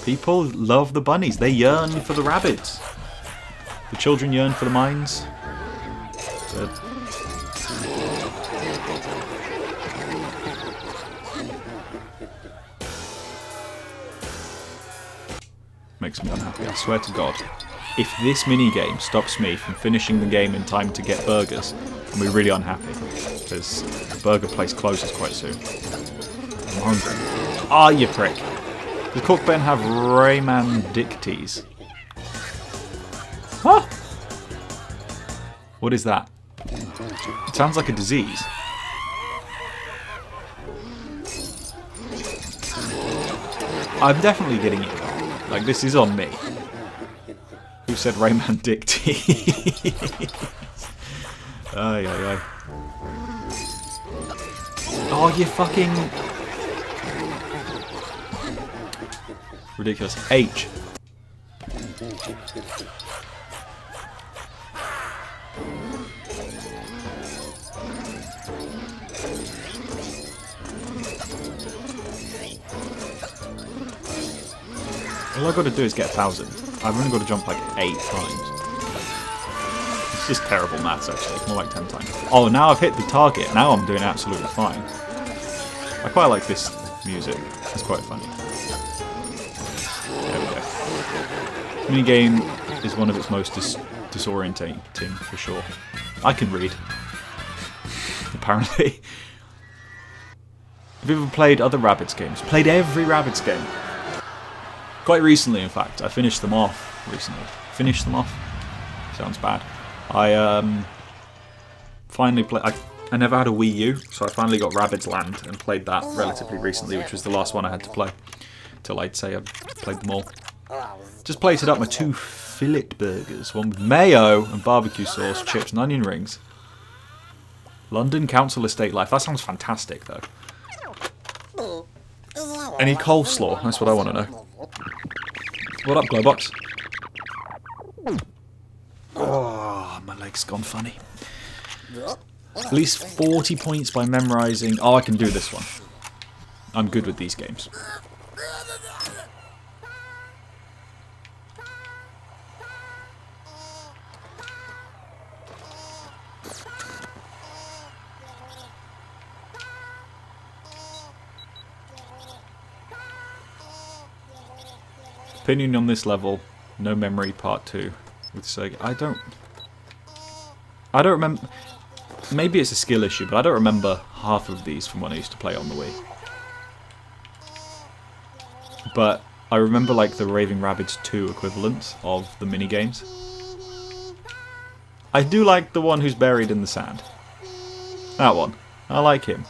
People love the bunnies. They yearn for the Rabbids. The children yearn for the mines. Makes me unhappy, I swear to God. If this minigame stops me from finishing the game in time to get burgers, I'm really unhappy, because the burger place closes quite soon. I'm hungry. Ah, you prick. Does Corkben have Rayman dick teas? Huh? What is that? It sounds like a disease. I'm definitely getting it wrong. Like, this is on me. Who said Rayman dick tea? Ay, ay, ay. Oh, you fucking... ridiculous. H. All I've got to do is get 1,000. I've only got to jump like 8 times. It's just terrible maths actually. More like 10 times. Oh, now I've hit the target. Now I'm doing absolutely fine. I quite like this music. It's quite funny. There we go. Minigame is one of its most disorientating, for sure. I can read. Apparently. Have you ever played other Rabbids games? Played every Rabbids game. Quite recently, in fact. I finished them off recently. Finished them off? Sounds bad. I finally played... I never had a Wii U, so I finally got Rabbids Land and played that relatively recently, which was the last one I had to play. Till I'd say I played them all. Just plated up my 2 fillet burgers. One with mayo and barbecue sauce, chips and onion rings. London Council Estate Life. That sounds fantastic, though. Any coleslaw? That's what I want to know. What up, Glowbox? Oh, my leg's gone funny. At least 40 points by memorising... Oh, I can do this one. I'm good with these games. Opinion on this level, no memory part 2 with Sega. I don't remember. Maybe it's a skill issue, but I don't remember half of these from when I used to play on the Wii. But I remember like the Raving Rabbids 2 equivalent of the minigames. I do like the one who's buried in the sand. That one. I like him.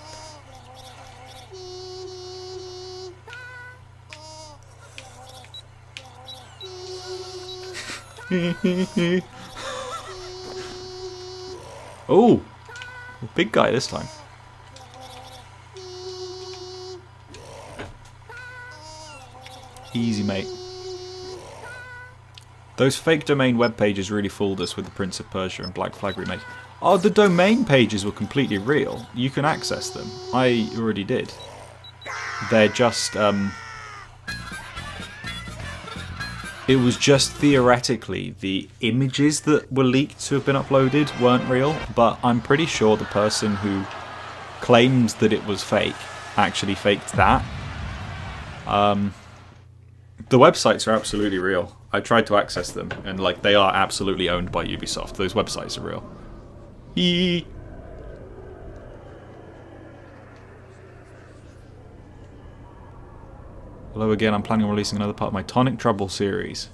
Oh, big guy this time. Easy, mate. Those fake domain web pages really fooled us with the Prince of Persia and Black Flag remakes. Oh, the domain pages were completely real. You can access them. I already did. They're just, it was just theoretically the images that were leaked to have been uploaded weren't real, but I'm pretty sure the person who claims that it was fake actually faked that. The websites are absolutely real. I tried to access them, and like they are absolutely owned by Ubisoft. Those websites are real. Eee. Hello again, I'm planning on releasing another part of my Tonic Trouble series.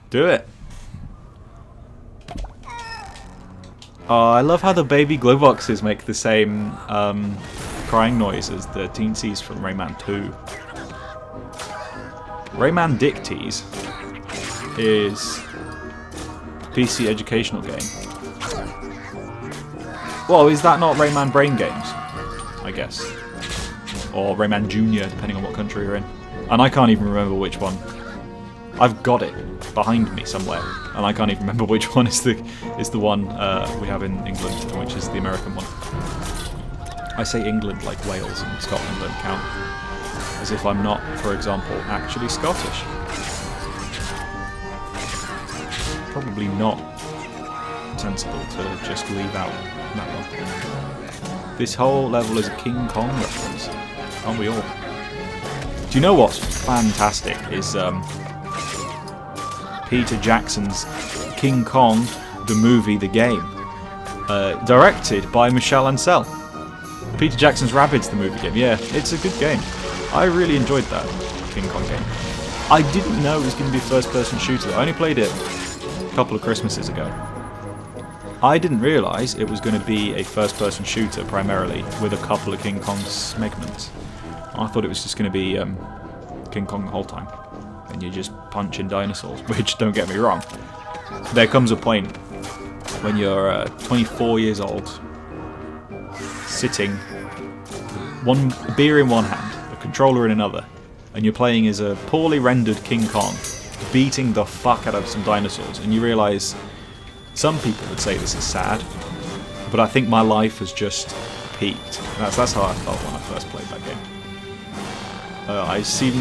Do it! Oh, I love how the baby glowboxes make the same crying noise as the teensies from Rayman 2. Rayman Dicties is a PC educational game. Well, is that not Rayman Brain Games? I guess. Or Rayman Junior, depending on what country you're in. And I can't even remember which one. I've got it behind me somewhere, and I can't even remember which one is the one we have in England, and which is the American one. I say England like Wales and Scotland don't count, as if I'm not, for example, actually Scottish. Probably not sensible to just leave out that one. This whole level is a King Kong reference. Aren't we all? Do you know what's fantastic is Peter Jackson's King Kong, the movie, the game, directed by Michel Ancel. Peter Jackson's Rabbids, the movie game. Yeah, it's a good game. I really enjoyed that King Kong game. I didn't know it was going to be a first-person shooter. I only played it a couple of Christmases ago. I didn't realise it was going to be a first-person shooter primarily, with a couple of King Kong segments. I thought it was just going to be King Kong the whole time, and you're just punching dinosaurs, which, don't get me wrong, there comes a point when you're 24 years old, sitting, a beer in one hand, a controller in another, and you're playing as a poorly rendered King Kong, beating the fuck out of some dinosaurs, and you realise some people would say this is sad, but I think my life has just peaked. That's how I felt when I first played that game. I've seen.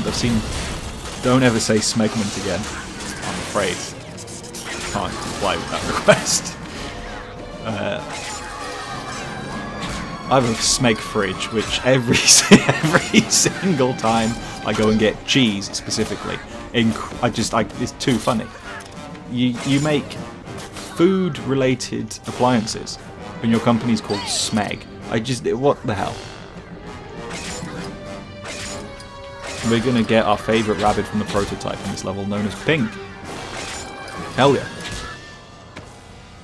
Don't ever say Smegment again. I'm afraid. Can't comply with that request. I have a Smeg fridge, which every single time I go and get cheese specifically, it's too funny. You make food-related appliances, and your company's called Smeg. What the hell? We're gonna get our favourite rabbit from the prototype in this level, known as Pink. Hell yeah.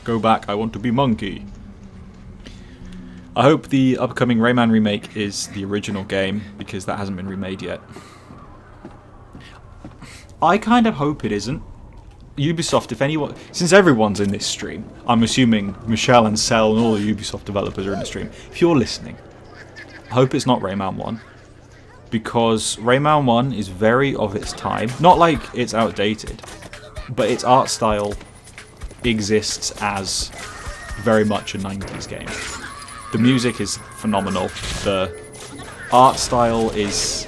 Go back, I want to be Monkey. I hope the upcoming Rayman remake is the original game, because that hasn't been remade yet. I kind of hope it isn't. Ubisoft, if anyone... Since everyone's in this stream, I'm assuming Michelle and Cell and all the Ubisoft developers are in the stream. If you're listening, I hope it's not Rayman 1. Because Rayman 1 is very of its time. Not like it's outdated, but its art style exists as very much a 90s game. The music is phenomenal. The art style is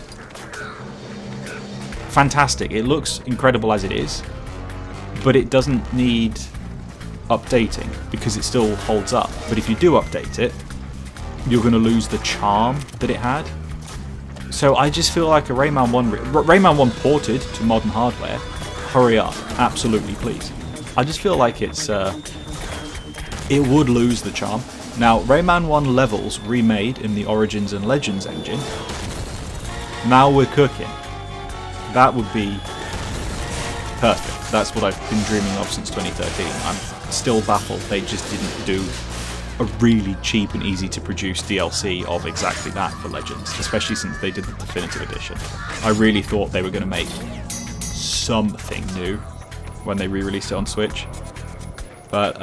fantastic. It looks incredible as it is, but it doesn't need updating because it still holds up. But if you do update it, you're going to lose the charm that it had. So I just feel like a Rayman 1 ported to modern hardware. Hurry up, absolutely please. I just feel like it would lose the charm. Now, Rayman 1 levels remade in the Origins and Legends engine. Now we're cooking. That would be perfect. That's what I've been dreaming of since 2013. I'm still baffled they just didn't do a really cheap and easy to produce DLC of exactly that for Legends, especially since they did the Definitive Edition. I really thought they were going to make something new when they re-released it on Switch. But,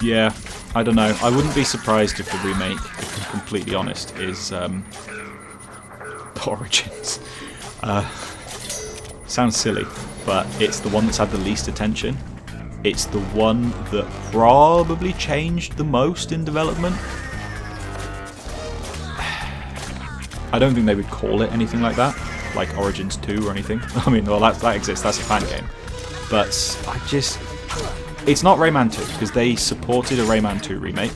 yeah, I don't know. I wouldn't be surprised if the remake, if I'm completely honest, is Origins. Sounds silly, but it's the one that's had the least attention. It's the one that probably changed the most in development. I don't think they would call it anything like that, like Origins 2 or anything. I mean, well, that exists, that's a fan game. But it's not Rayman 2, because they supported a Rayman 2 remake,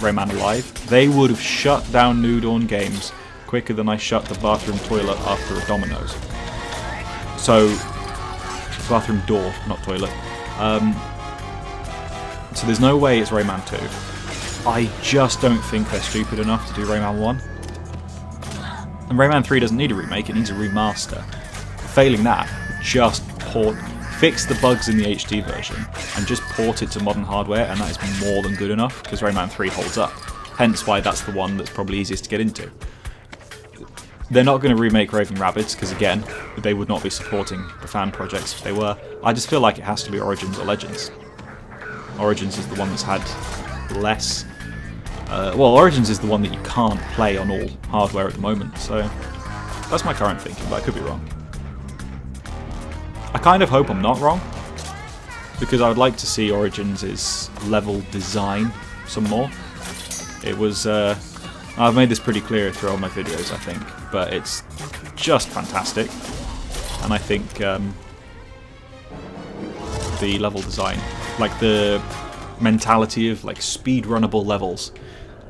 Rayman Alive. They would have shut down New Dawn Games quicker than I shut the bathroom toilet after a Domino's. So, bathroom door, not toilet. So there's no way it's Rayman 2. I just don't think they're stupid enough to do Rayman 1. And Rayman 3 doesn't need a remake, it needs a remaster. Failing that, just fix the bugs in the HD version and just port it to modern hardware, and that is more than good enough, because Rayman 3 holds up. Hence why that's the one that's probably easiest to get into. They're not going to remake Raving Rabbids, because again, they would not be supporting the fan projects if they were. I just feel like it has to be Origins or Legends. Origins is the one that's had less... well, Origins is the one that you can't play on all hardware at the moment, so that's my current thinking, but I could be wrong. I kind of hope I'm not wrong, because I would like to see Origins' level design some more. It was... I've made this pretty clear through all my videos, I think, but it's just fantastic, and I think the level design, like the mentality of like speedrunnable levels,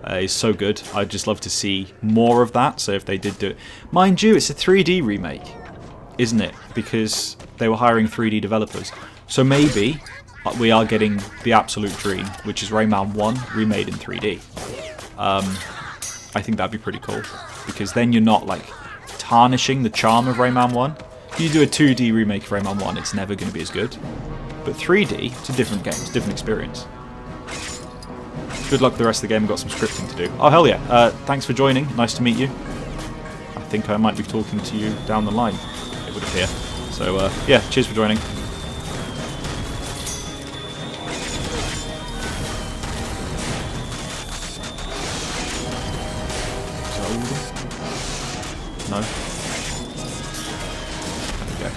is so good. I'd just love to see more of that. So if they did do it, mind you, it's a 3D remake, isn't it? Because they were hiring 3D developers, so maybe we are getting the absolute dream, which is Rayman 1 remade in 3D. I think that'd be pretty cool, because then you're not like tarnishing the charm of Rayman 1. If you do a 2D remake of Rayman 1, it's never going to be as good. But 3D, it's a different game, it's a different experience. Good luck with the rest of the game, I've got some scripting to do. Oh hell yeah, thanks for joining, nice to meet you. I think I might be talking to you down the line, it would appear. So yeah, cheers for joining. No? There we go.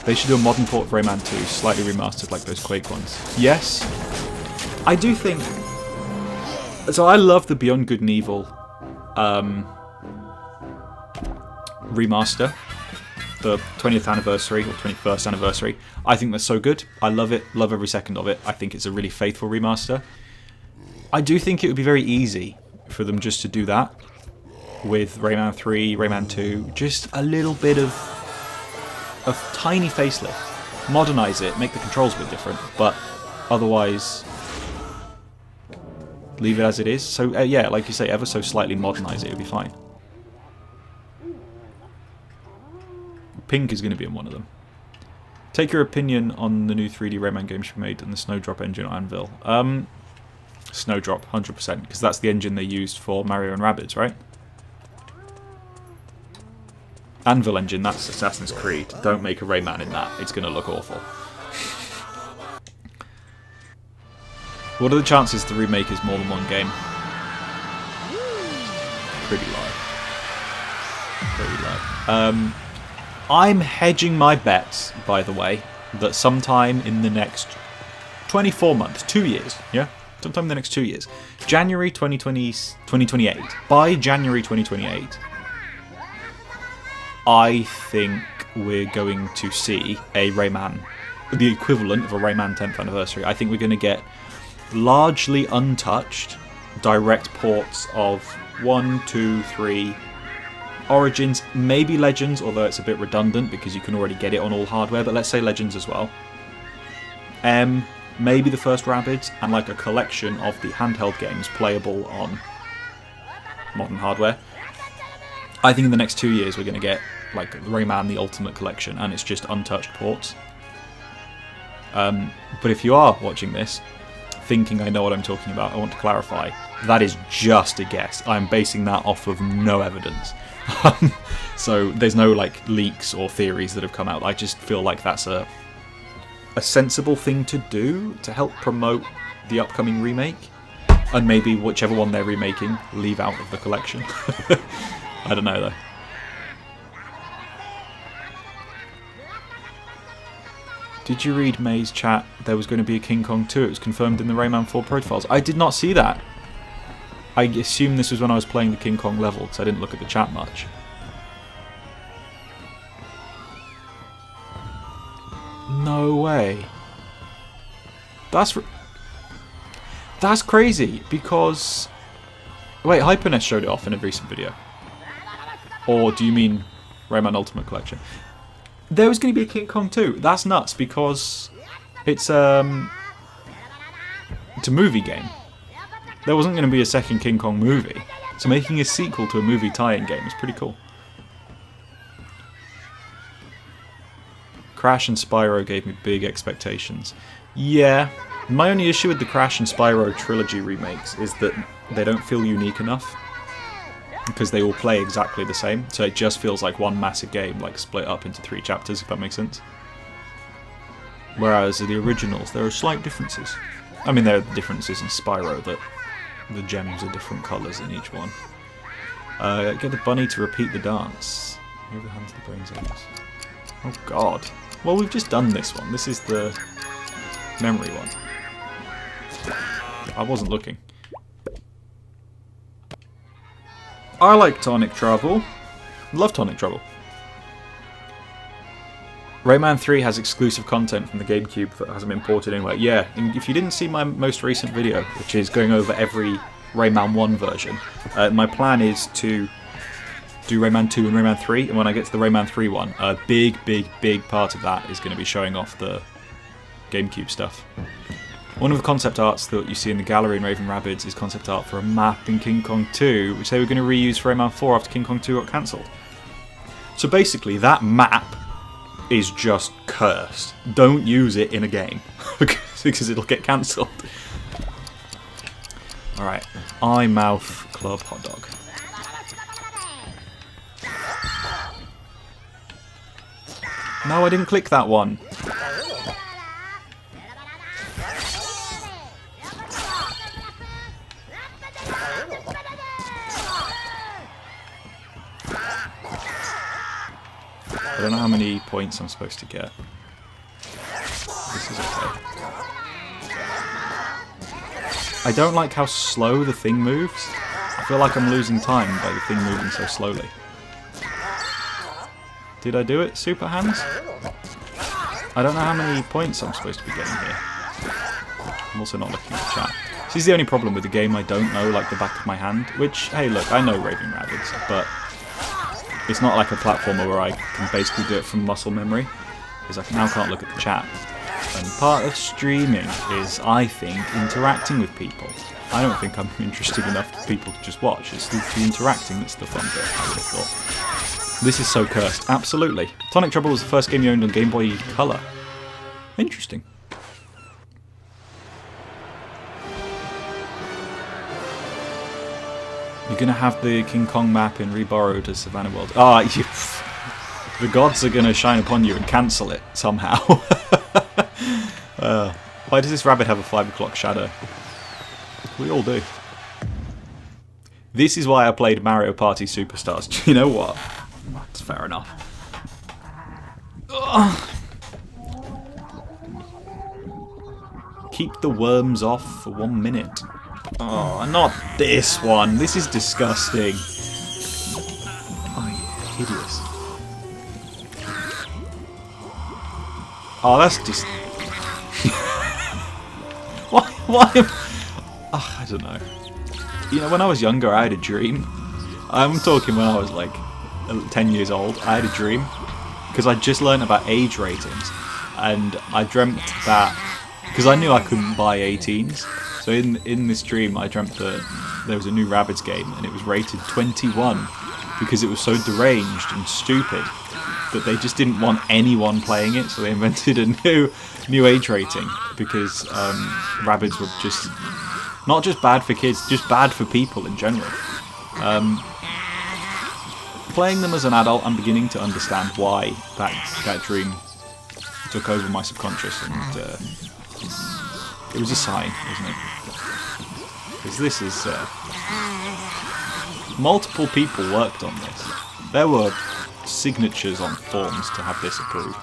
They should do a modern port of Rayman 2, slightly remastered like those Quake ones. Yes, I do think... So I love the Beyond Good and Evil remaster. the 20th anniversary or 21st anniversary. I think that's so good. I love it. Love every second of it. I think it's a really faithful remaster. I do think it would be very easy for them just to do that with Rayman 3, Rayman 2. Just a little bit of a tiny facelift. Modernise it, make the controls a bit different, but otherwise leave it as it is. So yeah, like you say, ever so slightly modernise it, it'll be fine. Pink is going to be in one of them. Take your opinion on the new 3D Rayman games you made and the Snowdrop engine on Anvil. Snowdrop, 100%, because that's the engine they used for Mario and Rabbids, right? Anvil engine, that's Assassin's Creed. Don't make a Rayman in that. It's going to look awful. What are the chances the remake is more than one game? Pretty low. Pretty low. I'm hedging my bets, by the way, that sometime in the next 24 months, 2 years, yeah? Sometime in the next 2 years. January 2028. By January 2028, I think we're going to see a Rayman, the equivalent of a Rayman 10th anniversary. I think we're going to get largely untouched direct ports of 1, 2, 3 Origins, maybe Legends, although it's a bit redundant because you can already get it on all hardware, but let's say Legends as well. Maybe the first Rabbids, and like a collection of the handheld games playable on modern hardware. I think in the next 2 years we're going to get like Rayman the Ultimate Collection, and it's just untouched ports. But if you are watching this, thinking I know what I'm talking about, I want to clarify, that is just a guess. I'm basing that off of no evidence. So there's no like leaks or theories that have come out. I just feel like that's a sensible thing to do to help promote the upcoming remake, and maybe whichever one they're remaking leave out of the collection. I don't know though. Did you read May's chat? There was going to be a King Kong 2. It was confirmed in the Rayman 4 profiles. I did not see that. I assume this was when I was playing the King Kong level, because I didn't look at the chat much. No way. That's crazy, because... Wait, HyperNest showed it off in a recent video. Or do you mean Rayman Ultimate Collection? There was going to be a King Kong 2. That's nuts, because it's a movie game. There wasn't going to be a second King Kong movie, so making a sequel to a movie tie-in game is pretty cool. Crash and Spyro gave me big expectations. Yeah, my only issue with the Crash and Spyro trilogy remakes is that they don't feel unique enough, because they all play exactly the same, so it just feels like one massive game, like split up into 3 chapters, if that makes sense. Whereas the originals, there are slight differences. I mean, there are differences in Spyro, that the gems are different colours in each one. Get the bunny to repeat the dance. Move the hands to the brains areas. Oh god. Well, we've just done this one. This is the memory one. I wasn't looking. I like Tonic Trouble. Love Tonic Trouble. Rayman 3 has exclusive content from the GameCube that hasn't been ported anywhere. Yeah, and if you didn't see my most recent video, which is going over every Rayman 1 version, my plan is to do Rayman 2 and Rayman 3, and when I get to the Rayman 3 one, a big part of that is going to be showing off the GameCube stuff. One of the concept arts that you see in the gallery in Raving Rabbids is concept art for a map in King Kong 2, which they were going to reuse for Rayman 4 after King Kong 2 got cancelled. So basically, that map is just cursed. Don't use it in a game, because it'll get cancelled. Alright, iMouth Club Hot Dog. No, I didn't click that one. I don't know how many points I'm supposed to get. This is okay. I don't like how slow the thing moves. I feel like I'm losing time by the thing moving so slowly. Did I do it? Super hands? I don't know how many points I'm supposed to be getting here. I'm also not looking at the chat. This is the only problem with the game. I don't know like the back of my hand. Which, hey, look, I know Raving Rabbids, but it's not like a platformer where I can basically do it from muscle memory, because I now can't look at the chat. And part of streaming is, I think, interacting with people. I don't think I'm interesting enough for people to just watch. It's the interacting that's the fun bit, I would have thought. This is so cursed. Absolutely. Sonic Trouble was the first game you owned on Game Boy Color. Interesting. You're going to have the King Kong map in Reborrowed as Savannah World. Ah, the gods are going to shine upon you and cancel it somehow. Why does this rabbit have a 5 o'clock shadow? We all do. This is why I played Mario Party Superstars. Do you know what? That's fair enough. Ugh. Keep the worms off for 1 minute. Oh, not this one. This is disgusting. Oh, yeah, hideous. Oh, that's just... Why? Oh, I don't know. You know, when I was younger, I had a dream. I'm talking when I was like 10 years old. I had a dream because I just learned about age ratings, and I dreamt that because I knew I couldn't buy 18s. So in this dream, I dreamt that there was a new Rabbids game, and it was rated 21 because it was so deranged and stupid that they just didn't want anyone playing it. So they invented a new age rating because Rabbids were just not just bad for kids, just bad for people in general. Playing them as an adult, I'm beginning to understand why that dream took over my subconscious, and it was a sign, wasn't it? Because this is... multiple people worked on this. There were signatures on forms to have this approved.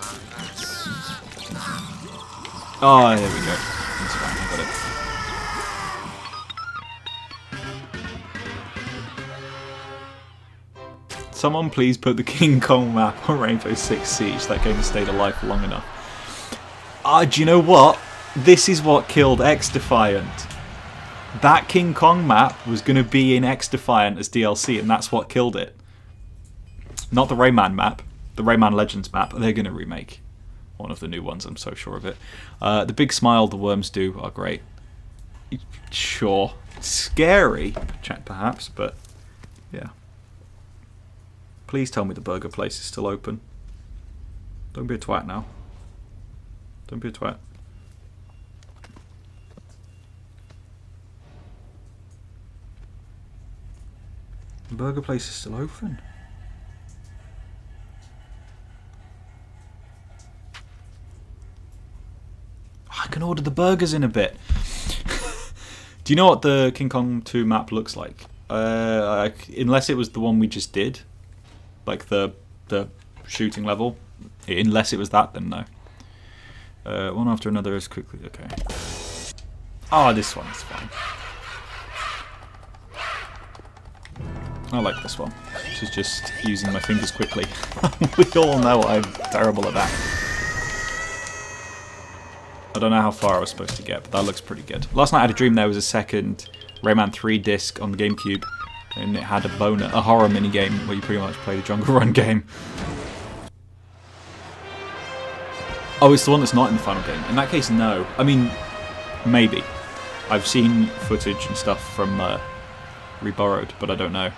Oh, there we go. That's fine, I got it. Someone please put the King Kong map on Rainbow Six Siege. That game stayed alive for long enough. Do you know what? This is what killed X-Defiant. That King Kong map was going to be in X-Defiant as DLC, and that's what killed it. Not the Rayman map. The Rayman Legends map. They're going to remake one of the new ones, I'm so sure of it. The big smile the worms do are great. Sure. Scary, perhaps, but yeah. Please tell me the burger place is still open. Don't be a twat now. Don't be a twat. The burger place is still open. I can order the burgers in a bit. Do you know what the King Kong 2 map looks like? Unless it was the one we just did. Like the shooting level. Unless it was that, then no. One after another as quickly. Okay. Oh, this one is fine. I like this one. Which is just using my fingers quickly. We all know I'm terrible at that. I don't know how far I was supposed to get, but that looks pretty good. Last night I had a dream there was a second Rayman 3 disc on the GameCube, and it had a horror minigame where you pretty much play the Jungle Run game. Oh, it's the one that's not in the final game. In that case, no. I mean, maybe. I've seen footage and stuff from Reborrowed, but I don't know.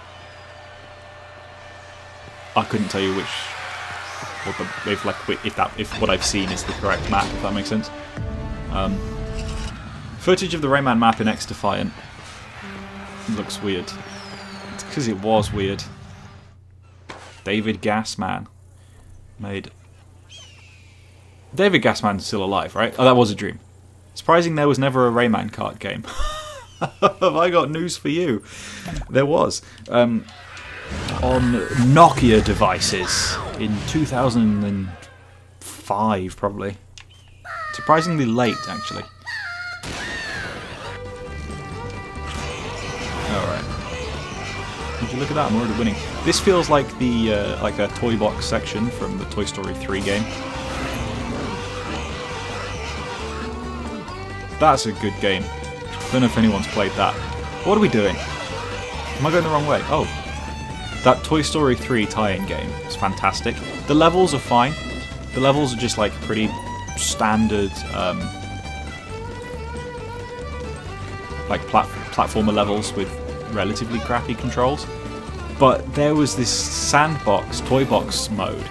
I couldn't tell you which, if what I've seen is the correct map, if that makes sense. Footage of the Rayman map in X-Defiant looks weird. It's because it was weird. David Gassman made... David Gassman's still alive, right? Oh, that was a dream. Surprising there was never a Rayman kart game. Have I got news for you? There was. On Nokia devices in 2005, probably. Surprisingly late, actually. Alright. Would you look at that? I'm already winning. This feels like the like a toy box section from the Toy Story 3 game. That's a good game. Don't know if anyone's played that. What are we doing? Am I going the wrong way? Oh. That Toy Story 3 tie-in game is fantastic. The levels are fine. The levels are just like pretty standard like platformer levels with relatively crappy controls. But there was this sandbox, toy box mode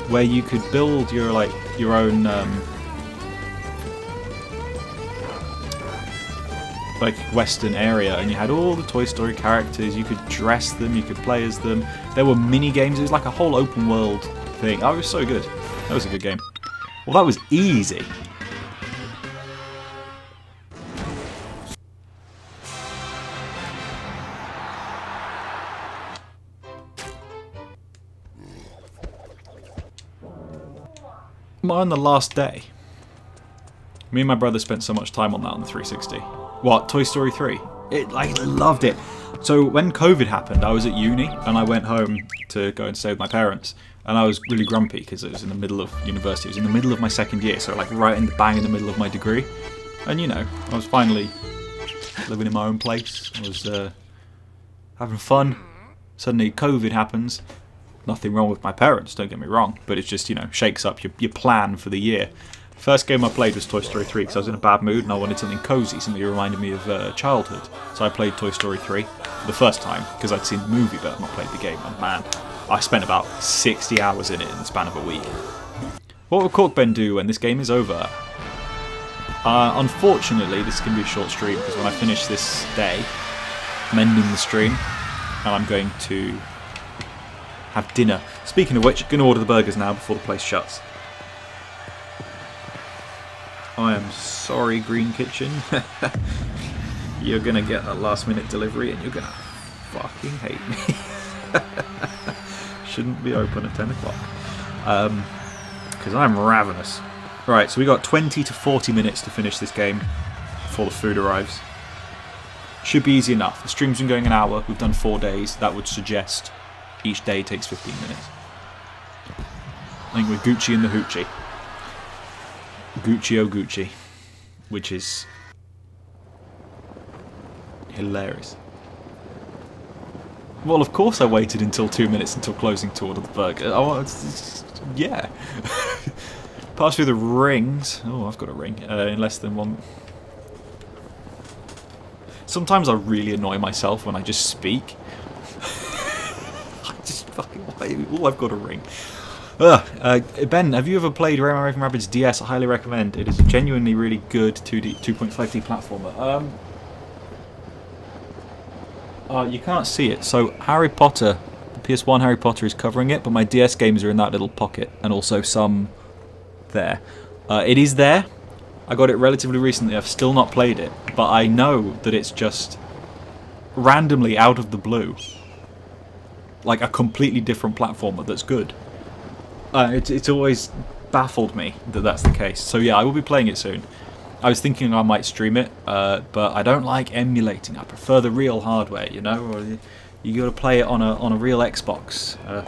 where you could build your own like Western area, and you had all the Toy Story characters. You could dress them, you could play as them. There were mini games. It was like a whole open world thing. Oh, it was so good. That was a good game. Well, that was easy. On the last day, me and my brother spent so much time on that on the 360. What, Toy Story 3? I loved it. So when COVID happened, I was at uni and I went home to go and stay with my parents, and I was really grumpy because it was in the middle of university. It was in the middle of my second year, so like right in the bang in the middle of my degree. And you know, I was finally living in my own place. I was having fun. Suddenly COVID happens. Nothing wrong with my parents, don't get me wrong, but it's just, you know, shakes up your plan for the year. First game I played was Toy Story 3 because I was in a bad mood and I wanted something cozy, something that reminded me of childhood. So I played Toy Story 3 for the first time because I'd seen the movie but I'd not played the game. And man, I spent about 60 hours in it in the span of a week. What will Corkben do when this game is over? Unfortunately, this is going to be a short stream because when I finish this day, I'm ending the stream and I'm going to have dinner. Speaking of which, I'm going to order the burgers now before the place shuts. I am sorry, Green Kitchen. You're going to get a last minute delivery and you're going to fucking hate me. Shouldn't be open at 10 o'clock. Because I'm ravenous. Right, so we got 20 to 40 minutes to finish this game before the food arrives. Should be easy enough. The stream's been going an hour. We've done 4 days. That would suggest each day takes 15 minutes. I think we're Gucci in the Hoochie. Gucci oh Gucci. Which is hilarious. Well, of course I waited until 2 minutes until closing to order the burger. Oh, yeah. Pass through the rings. Oh, I've got a ring. In less than one. Sometimes I really annoy myself when I just speak. Oh, I've got a ring. Ben, have you ever played Rayman Raving Rabbids DS? I highly recommend. It is a genuinely really good 2.5D platformer. You can't see it. So Harry Potter, the PS1 Harry Potter is covering it, but my DS games are in that little pocket, and also some there. It is there. I got it relatively recently. I've still not played it, but I know that it's just randomly out of the blue, like a completely different platformer that's good. It's always baffled me that that's the case. So yeah, I will be playing it soon. I was thinking I might stream it, but I don't like emulating. I prefer the real hardware, you know. Or you got to play it on a real Xbox. So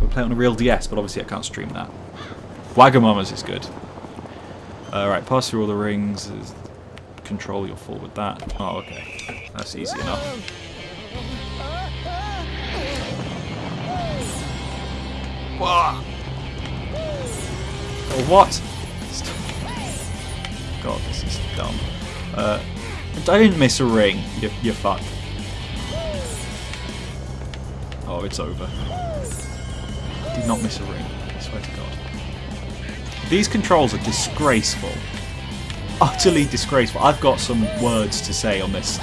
we'll play it on a real DS, but obviously I can't stream that. Wagamama's is good. Right, pass through all the rings. Control your fall with that. Oh, okay. That's easy enough. Whoa. Oh, what? God, this is dumb. I didn't miss a ring, you fuck. Oh, it's over. I did not miss a ring, I swear to God. These controls are disgraceful. Utterly disgraceful. I've got some words to say on this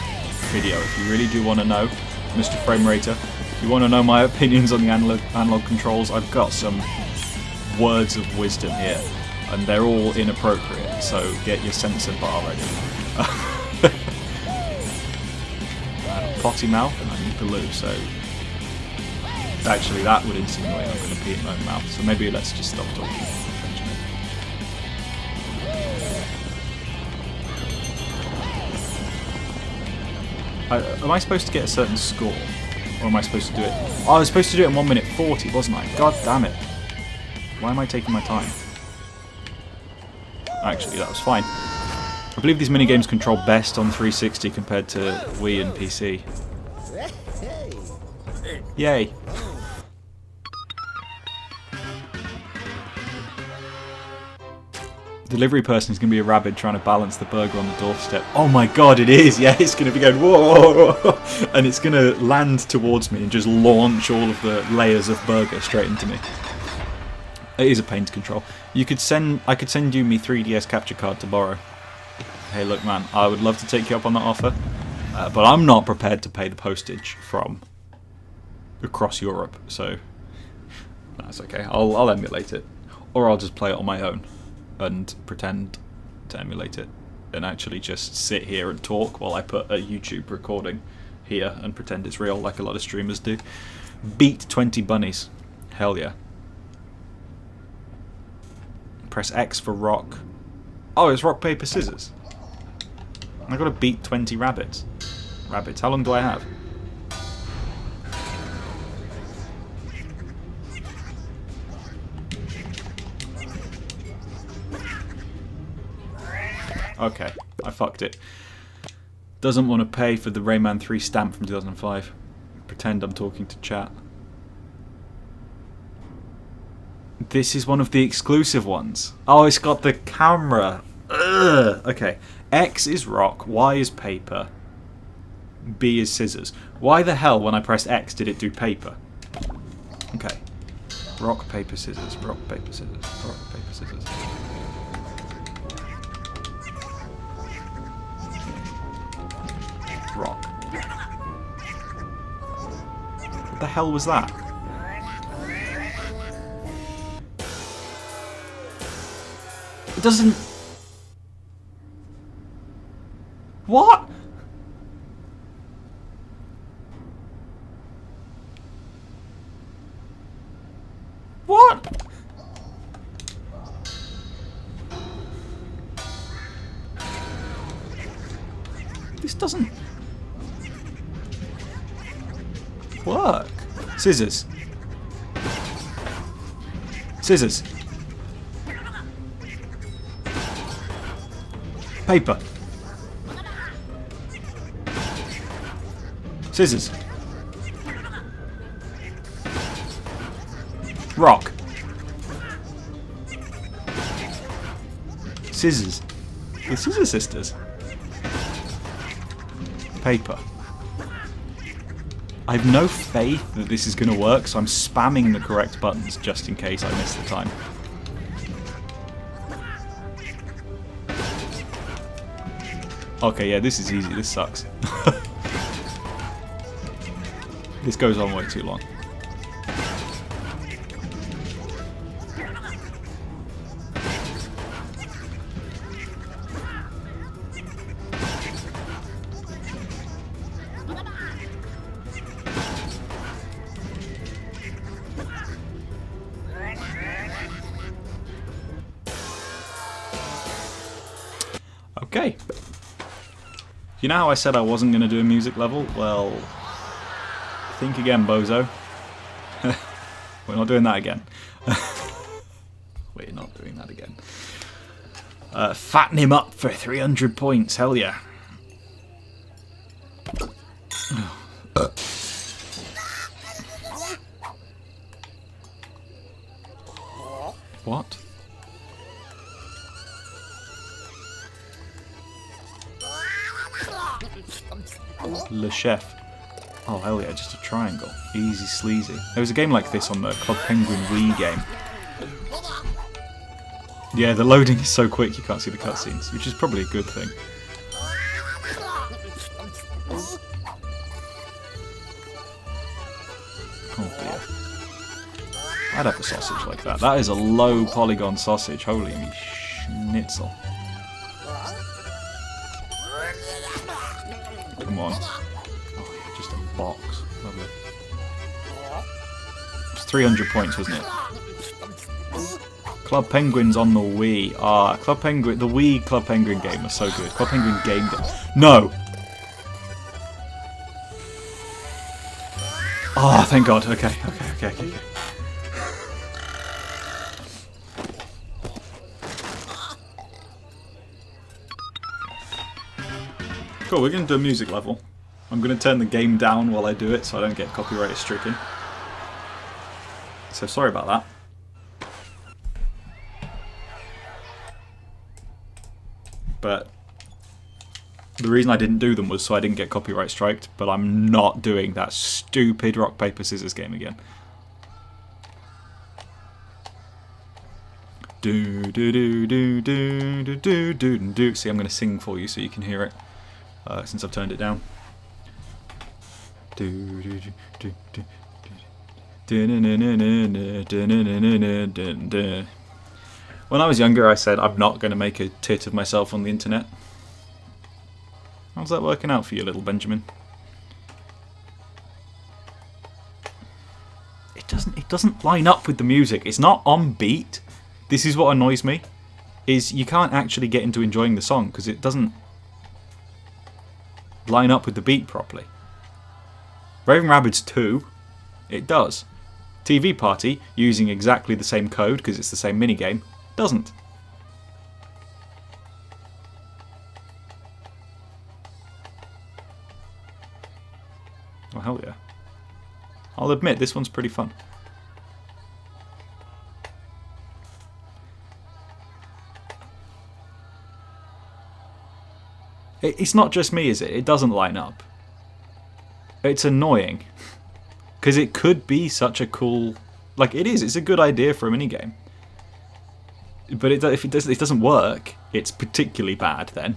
video if you really do want to know, Mr. Frame Rater. If you want to know my opinions on the analog controls, I've got some words of wisdom here, and they're all inappropriate, so get your censor bar ready. I have a potty mouth and I need to loo, so actually that would insinuate I'm going to pee in my own mouth, so maybe let's just stop talking. Am I supposed to get a certain score? Or am I supposed to do it? Oh, I was supposed to do it in 1 minute 40, wasn't I? God damn it. Why am I taking my time? Actually, that was fine. I believe these minigames control best on 360 compared to Wii and PC. Yay. Delivery person is going to be a rabbit trying to balance the burger on the doorstep. Oh my god, it is! Yeah, it's going to be going whoa, whoa, whoa, and it's going to land towards me and just launch all of the layers of burger straight into me. It is a pain to control. I could send you my 3DS capture card to borrow. Hey, look, man, I would love to take you up on that offer, but I'm not prepared to pay the postage from across Europe, so that's okay. I'll emulate it, or I'll just play it on my own and pretend to emulate it, and actually just sit here and talk while I put a YouTube recording here and pretend it's real, like a lot of streamers do. Beat 20 bunnies. Hell yeah. Press X for rock. Oh, it's rock, paper, scissors. I gotta beat 20 rabbits. Rabbits. How long do I have? Okay, I fucked it. Doesn't want to pay for the Rayman 3 stamp from 2005. Pretend I'm talking to chat. This is one of the exclusive ones. Oh, it's got the camera. Ugh. Okay. X is rock, Y is paper, B is scissors. Why the hell, when I pressed X, did it do paper? Okay. Rock, paper, scissors. Rock, paper, scissors. Rock, paper, scissors. Rock. What the hell was that? It doesn't... What? What? This doesn't work. Scissors. Scissors. Paper. Scissors. Rock. Scissors. The Scissor Sisters. Paper. I have no faith that this is going to work, so I'm spamming the correct buttons just in case I miss the time. Okay, yeah, this is easy. This sucks. This goes on way too long. Okay. You know how I said I wasn't going to do a music level? Well, think again, bozo. We're not doing that again. We're not doing that again. Fatten him up for 300 points, hell yeah. What? Le Chef. Oh hell yeah, just a triangle. Easy sleazy. There was a game like this on the Club Penguin Wii game. Yeah, the loading is so quick you can't see the cutscenes, which is probably a good thing. Oh dear. I'd have a sausage like that. That is a low polygon sausage. Holy me schnitzel. Come on. Oh yeah, just a box. Lovely. It's 300 points, wasn't it? Club Penguin's on the Wii. Ah, Club Penguin. The Wii Club Penguin game was so good. Club Penguin game. No. Oh, thank God. Okay. Cool, we're going to do a music level. I'm going to turn the game down while I do it so I don't get copyright stricken. So sorry about that. But the reason I didn't do them was so I didn't get copyright striked, but I'm not doing that stupid rock, paper, scissors game again. Do do do do do do do do do. See, I'm going to sing for you so you can hear it, since I've turned it down. Do do do do do. When I was younger, I said I'm not going to make a tit of myself on the internet. How's that working out for you, little Benjamin? It doesn't line up with the music. It's not on beat. This is what annoys me. Is you can't actually get into enjoying the song because it doesn't line up with the beat properly. Raving Rabbids 2, it does. TV Party, using exactly the same code because it's the same minigame, doesn't. Oh, hell yeah. I'll admit, this one's pretty fun. It's not just me, is it? It doesn't line up. It's annoying. Because it could be such a cool... Like, it is. It's a good idea for a minigame. But if it doesn't work, it's particularly bad then.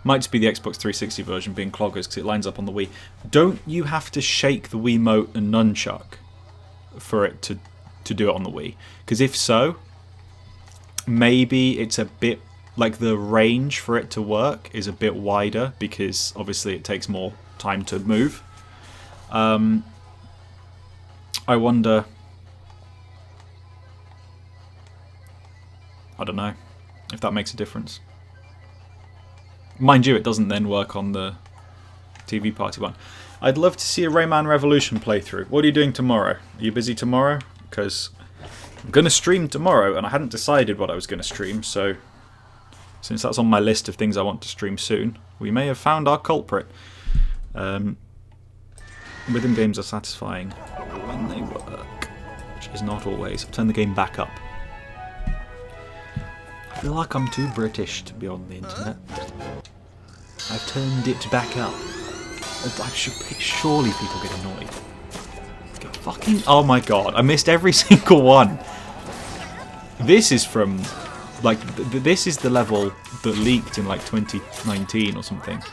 Might just be the Xbox 360 version being cloggers because it lines up on the Wii. Don't you have to shake the Wiimote and nunchuck for it to do it on the Wii? Because if so, maybe it's a bit... Like the range for it to work is a bit wider because obviously it takes more time to move. I wonder... I don't know if that makes a difference. Mind you, it doesn't then work on the TV Party one. I'd love to see a Rayman Revolution playthrough. What are you doing tomorrow? Are you busy tomorrow? Because I'm going to stream tomorrow and I hadn't decided what I was going to stream, so since that's on my list of things I want to stream soon, we may have found our culprit. Rhythm games are satisfying when they work, which is not always. I've turned the game back up. I feel like I'm too British to be on the internet. I've turned it back up. Surely people get annoyed. Get fucking... Oh my god, I missed every single one. This is from... Like, this is the level that leaked in like 2019 or something.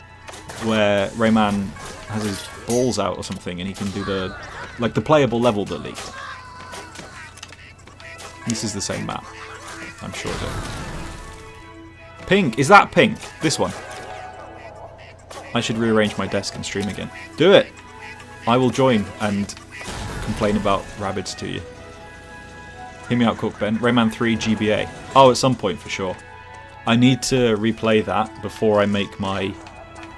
Where Rayman has his balls out or something and he can do the... Like, the playable level that leaked. This is the same map. I'm sure of it. Pink! Is that pink? This one. I should rearrange my desk and stream again. Do it! I will join and complain about Rabbids to you. Hear me out, Corkben. Rayman 3 GBA. Oh, at some point for sure. I need to replay that before I make my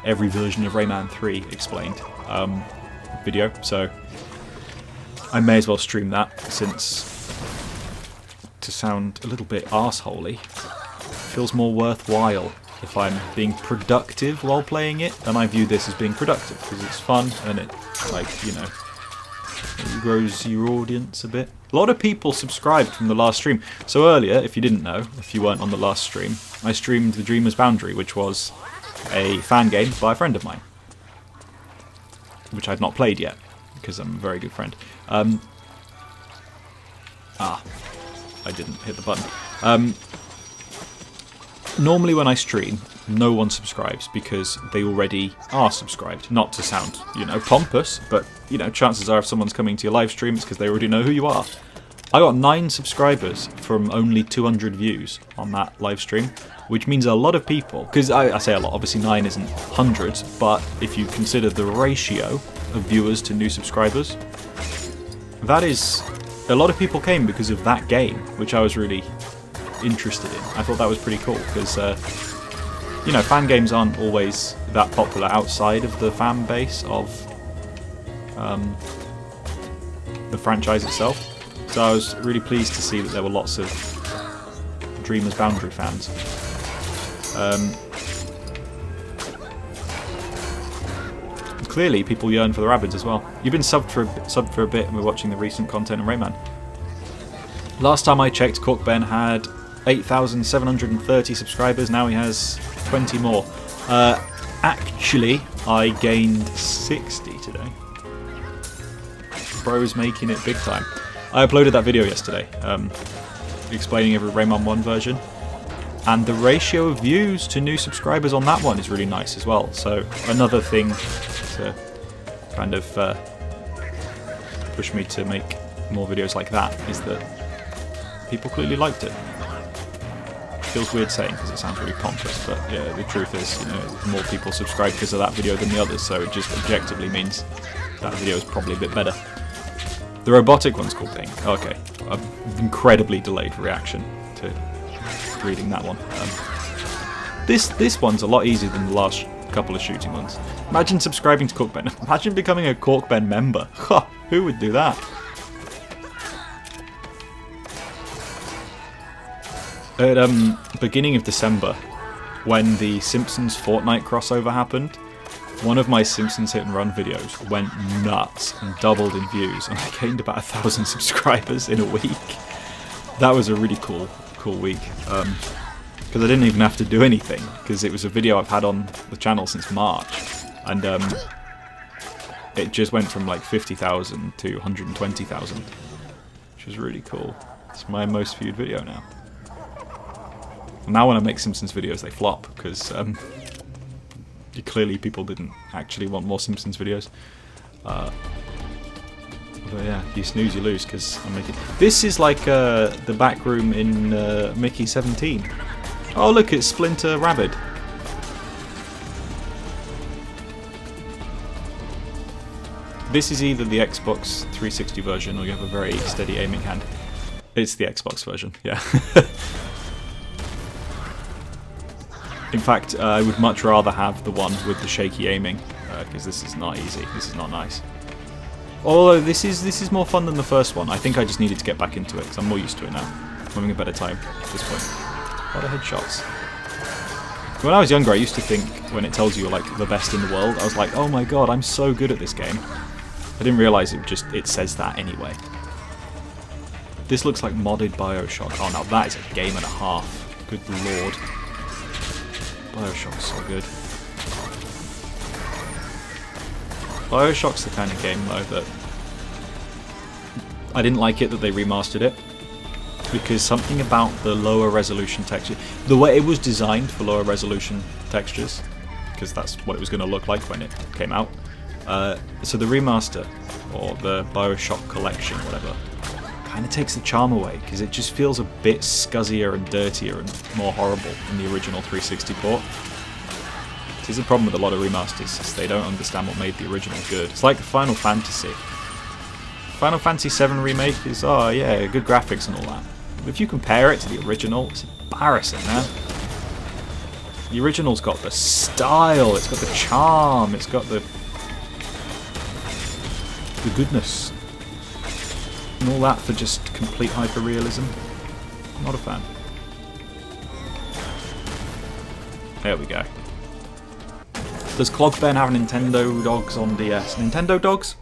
every version of Rayman 3 explained video, so I may as well stream that since, to sound a little bit arseholey, feels more worthwhile if I'm being productive while playing it, and I view this as being productive because it's fun and it, like, you know, it grows your audience a bit. A lot of people subscribed from the last stream. So earlier, if you didn't know, if you weren't on the last stream, I streamed The Dreamer's Boundary, which was a fan game by a friend of mine, which I'd not played yet because I'm a very good friend. I didn't hit the button. Normally when I stream, no one subscribes because they already are subscribed. Not to sound, you know, pompous, but, you know, chances are if someone's coming to your live stream, it's because they already know who you are. I got 9 subscribers from only 200 views on that live stream, which means a lot of people, because I say a lot, obviously 9 isn't hundreds, but if you consider the ratio of viewers to new subscribers, that is... A lot of people came because of that game, which I was really interested in. I thought that was pretty cool because, you know, fan games aren't always that popular outside of the fan base of the franchise itself. So I was really pleased to see that there were lots of Dreamers Boundary fans. Clearly, people yearn for the Rabbids as well. You've been subbed for a bit, and we're watching the recent content of Rayman. Last time I checked, Corkben had 8,730 subscribers. Now he has 20 more. Actually, I gained 60 today. Bro's making it big time. I uploaded that video yesterday, explaining every Rayman 1 version. And the ratio of views to new subscribers on that one is really nice as well. So another thing to kind of push me to make more videos like that is that people clearly liked it. Feels weird saying because it sounds really pompous, but yeah, the truth is, you know, more people subscribe because of that video than the others, so it just objectively means that video is probably a bit better. The robotic one's called Pink. Okay, an incredibly delayed reaction to reading that one. This one's a lot easier than the last couple of shooting ones. Imagine subscribing to Corkben. Imagine becoming a Corkben member. Who would do that? At beginning of December, when the Simpsons Fortnite crossover happened, one of my Simpsons Hit and Run videos went nuts and doubled in views, and I gained about 1,000 subscribers in a week. That was a really cool week, because I didn't even have to do anything, because it was a video I've had on the channel since March, and it just went from like 50,000 to 120,000, which was really cool. It's my most viewed video now. And now when I make Simpsons videos, they flop, because clearly people didn't actually want more Simpsons videos. But yeah, you snooze, you lose, because I'm making... This is like the back room in Mickey 17. Oh look, it's Splinter Rabbid. This is either the Xbox 360 version, or you have a very steady aiming hand. It's the Xbox version, yeah. In fact, I would much rather have the one with the shaky aiming, because this is not easy. This is not nice. Although this is more fun than the first one. I think I just needed to get back into it because I'm more used to it now. I'm having a better time at this point. A lot of headshots. When I was younger, I used to think when it tells you you're like the best in the world, I was like, oh my god, I'm so good at this game. I didn't realise it says that anyway. This looks like modded Bioshock. Oh, now that is a game and a half. Good lord. Bioshock's so good. Bioshock's the kind of game though that I didn't like it that they remastered it, because something about the lower resolution texture, the way it was designed for lower resolution textures, because that's what it was going to look like when it came out. So the remaster, or the Bioshock collection, whatever, kind of takes the charm away, because it just feels a bit scuzzier and dirtier and more horrible than the original 360 port. This is the problem with a lot of remasters, is they don't understand what made the original good. It's like Final Fantasy. Final Fantasy VII Remake is, oh yeah, good graphics and all that. But if you compare it to the original, it's embarrassing, man. The original's got the style, it's got the charm, it's got the goodness. And all that for just complete hyper-realism. Not a fan. There we go. Does Corkben have Nintendo dogs on DS? Nintendo dogs?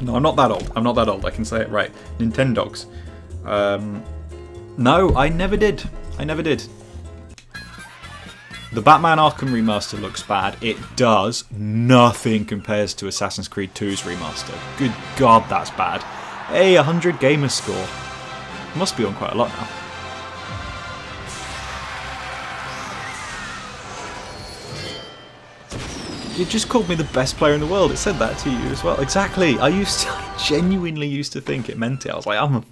No, I'm not that old. I'm not that old. I can say it right. Nintendogs. No, I never did. I never did. The Batman Arkham remaster looks bad. It does. Nothing compares to Assassin's Creed 2's remaster. Good God, that's bad. Hey, 100 gamer score. Must be on quite a lot now. You just called me the best player in the world. It said that to you as well. Exactly. I genuinely used to think it meant it. I was like, I'm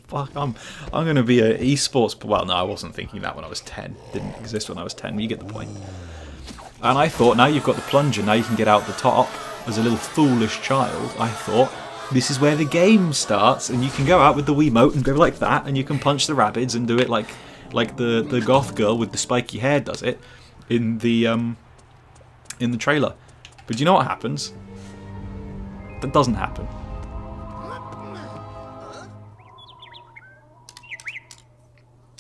going to be an esports. Well, no, I wasn't thinking that when I was 10. Didn't exist when I was 10. You get the point. And I thought, now you've got the plunger, now you can get out the top. As a little foolish child, I thought, this is where the game starts, and you can go out with the Wiimote and go like that, and you can punch the Rabbids and do it like like the goth girl with the spiky hair does it in the trailer. But do you know what happens? That doesn't happen.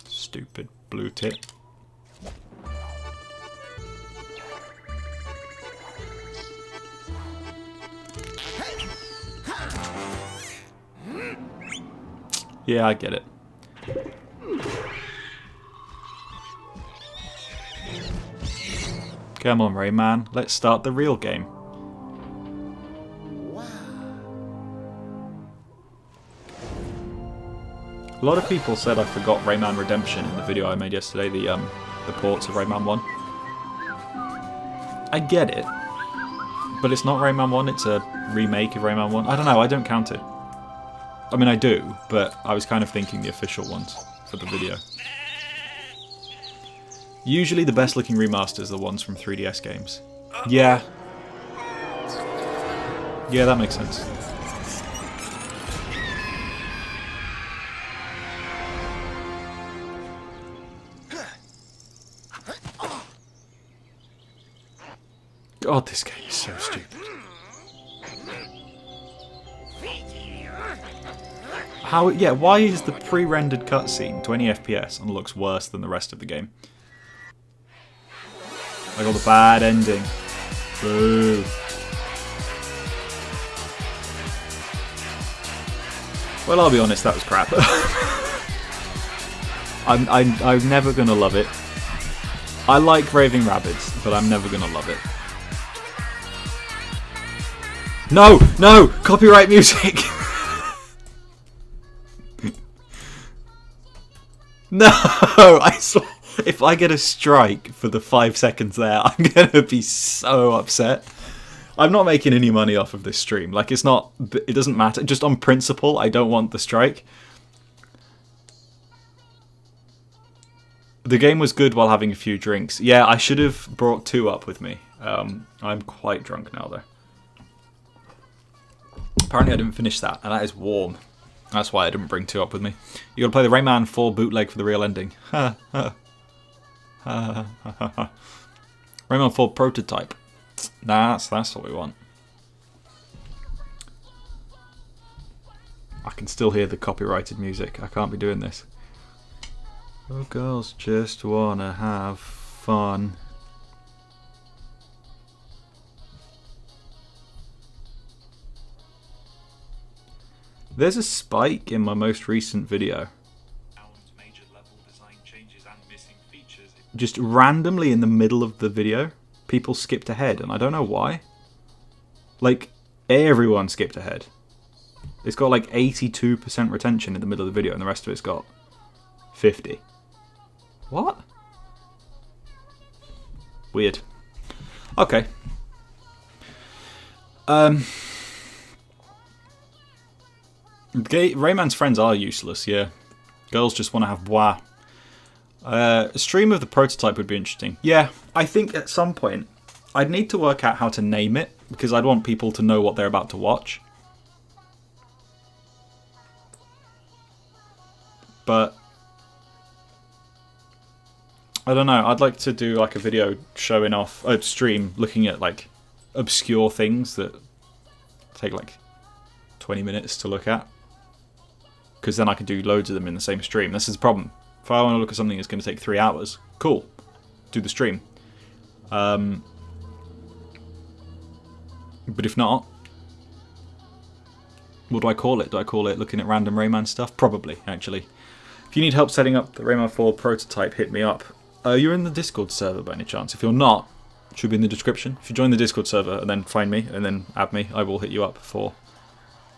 Stupid blue tit. Yeah, I get it. Come on, Rayman. Let's start the real game. A lot of people said I forgot Rayman Redemption in the video I made yesterday, the ports of Rayman 1. I get it, but it's not Rayman 1, it's a remake of Rayman 1. I don't know, I don't count it. I mean, I do, but I was kind of thinking the official ones for the video. Usually the best looking remasters are the ones from 3DS games. Yeah. Yeah, that makes sense. God, this game is so stupid. How? Yeah, why is the pre-rendered cutscene 20 FPS and looks worse than the rest of the game? I got the bad ending. Boo. Well, I'll be honest, that was crap. I'm never gonna love it. I like Raving Rabbids, but I'm never gonna love it. No! No! Copyright music! No! I swear, if I get a strike for the 5 seconds there, I'm gonna be so upset. I'm not making any money off of this stream. Like, it's not... It doesn't matter. Just on principle, I don't want the strike. The game was good while having a few drinks. Yeah, I should have brought 2 up with me. I'm quite drunk now, though. Apparently I didn't finish that, and that is warm. That's why I didn't bring 2 up with me. You gotta play the Rayman 4 bootleg for the real ending. Rayman 4 prototype. That's what we want. I can still hear the copyrighted music. I can't be doing this. Oh, girls just wanna have fun. There's a spike in my most recent video. Just randomly in the middle of the video, people skipped ahead, and I don't know why. Like, everyone skipped ahead. It's got like 82% retention in the middle of the video, and the rest of it's got 50. What? Weird. Okay. Rayman's friends are useless, yeah. Girls just want to have bois. A stream of the prototype would be interesting. Yeah, I think at some point I'd need to work out how to name it, because I'd want people to know what they're about to watch. But I don't know, I'd like to do like a video showing off, a stream looking at like obscure things that take like 20 minutes to look at. Because then I can do loads of them in the same stream. This is the problem. If I want to look at something that's going to take 3 hours, cool, do the stream. But if not, what do I call it? Do I call it looking at random Rayman stuff? Probably, actually. If you need help setting up the Rayman 4 prototype, hit me up. You're in the Discord server by any chance? If you're not, it should be in the description. If you join the Discord server and then find me and then add me, I will hit you up for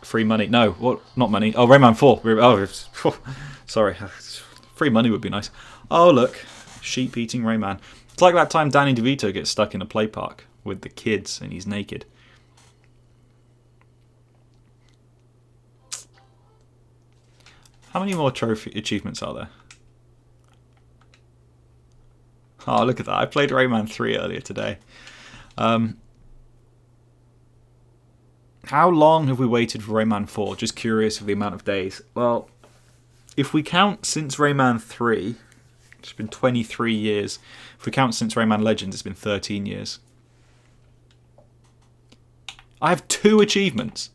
free money. No, what? Not money. Oh, Rayman 4. Oh, sorry. Free money would be nice. Oh, look. Sheep eating Rayman. It's like that time Danny DeVito gets stuck in a play park with the kids and he's naked. How many more trophy achievements are there? Oh, look at that. I played Rayman 3 earlier today. How long have we waited for Rayman 4? Just curious of the amount of days. Well, if we count since Rayman 3, It's been 23 years. If we count since Rayman Legends, it's been 13 years. I have 2 achievements.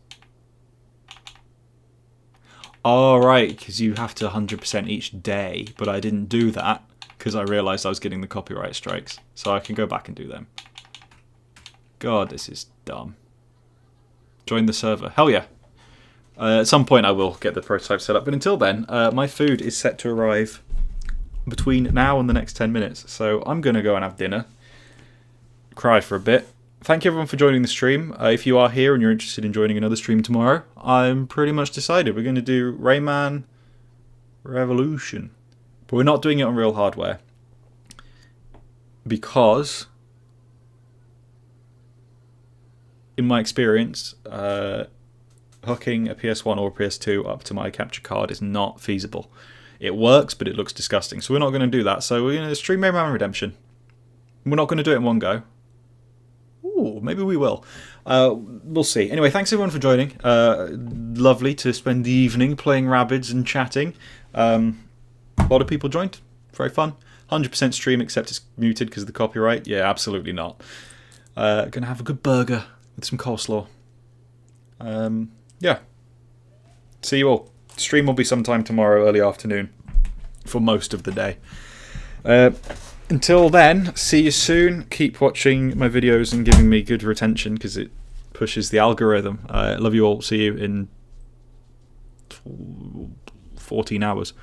Oh, right, because you have to 100% each day, but I didn't do that because I realised I was getting the copyright strikes. So I can go back and do them. God, this is dumb. Join the server. Hell yeah. At some point I will get the prototype set up, but until then, my food is set to arrive between now and the next 10 minutes. So I'm going to go and have dinner, cry for a bit. Thank you everyone for joining the stream. If you are here and you're interested in joining another stream tomorrow, I'm pretty much decided. We're going to do Rayman Revolution. But we're not doing it on real hardware. Because, in my experience, hooking a PS1 or a PS2 up to my capture card is not feasible. It works, but it looks disgusting. So we're not going to do that. So we're going to stream Rayman Redemption. We're not going to do it in one go. Ooh, maybe we will. We'll see. Anyway, thanks everyone for joining. Lovely to spend the evening playing Rabbids and chatting. A lot of people joined. Very fun. 100% stream, except it's muted because of the copyright. Yeah, absolutely not. Gonna have a good burger with some coleslaw. Yeah. See you all. Stream will be sometime tomorrow, early afternoon, for most of the day. Until then, see you soon. Keep watching my videos and giving me good retention because it pushes the algorithm. Love you all. See you in 14 hours.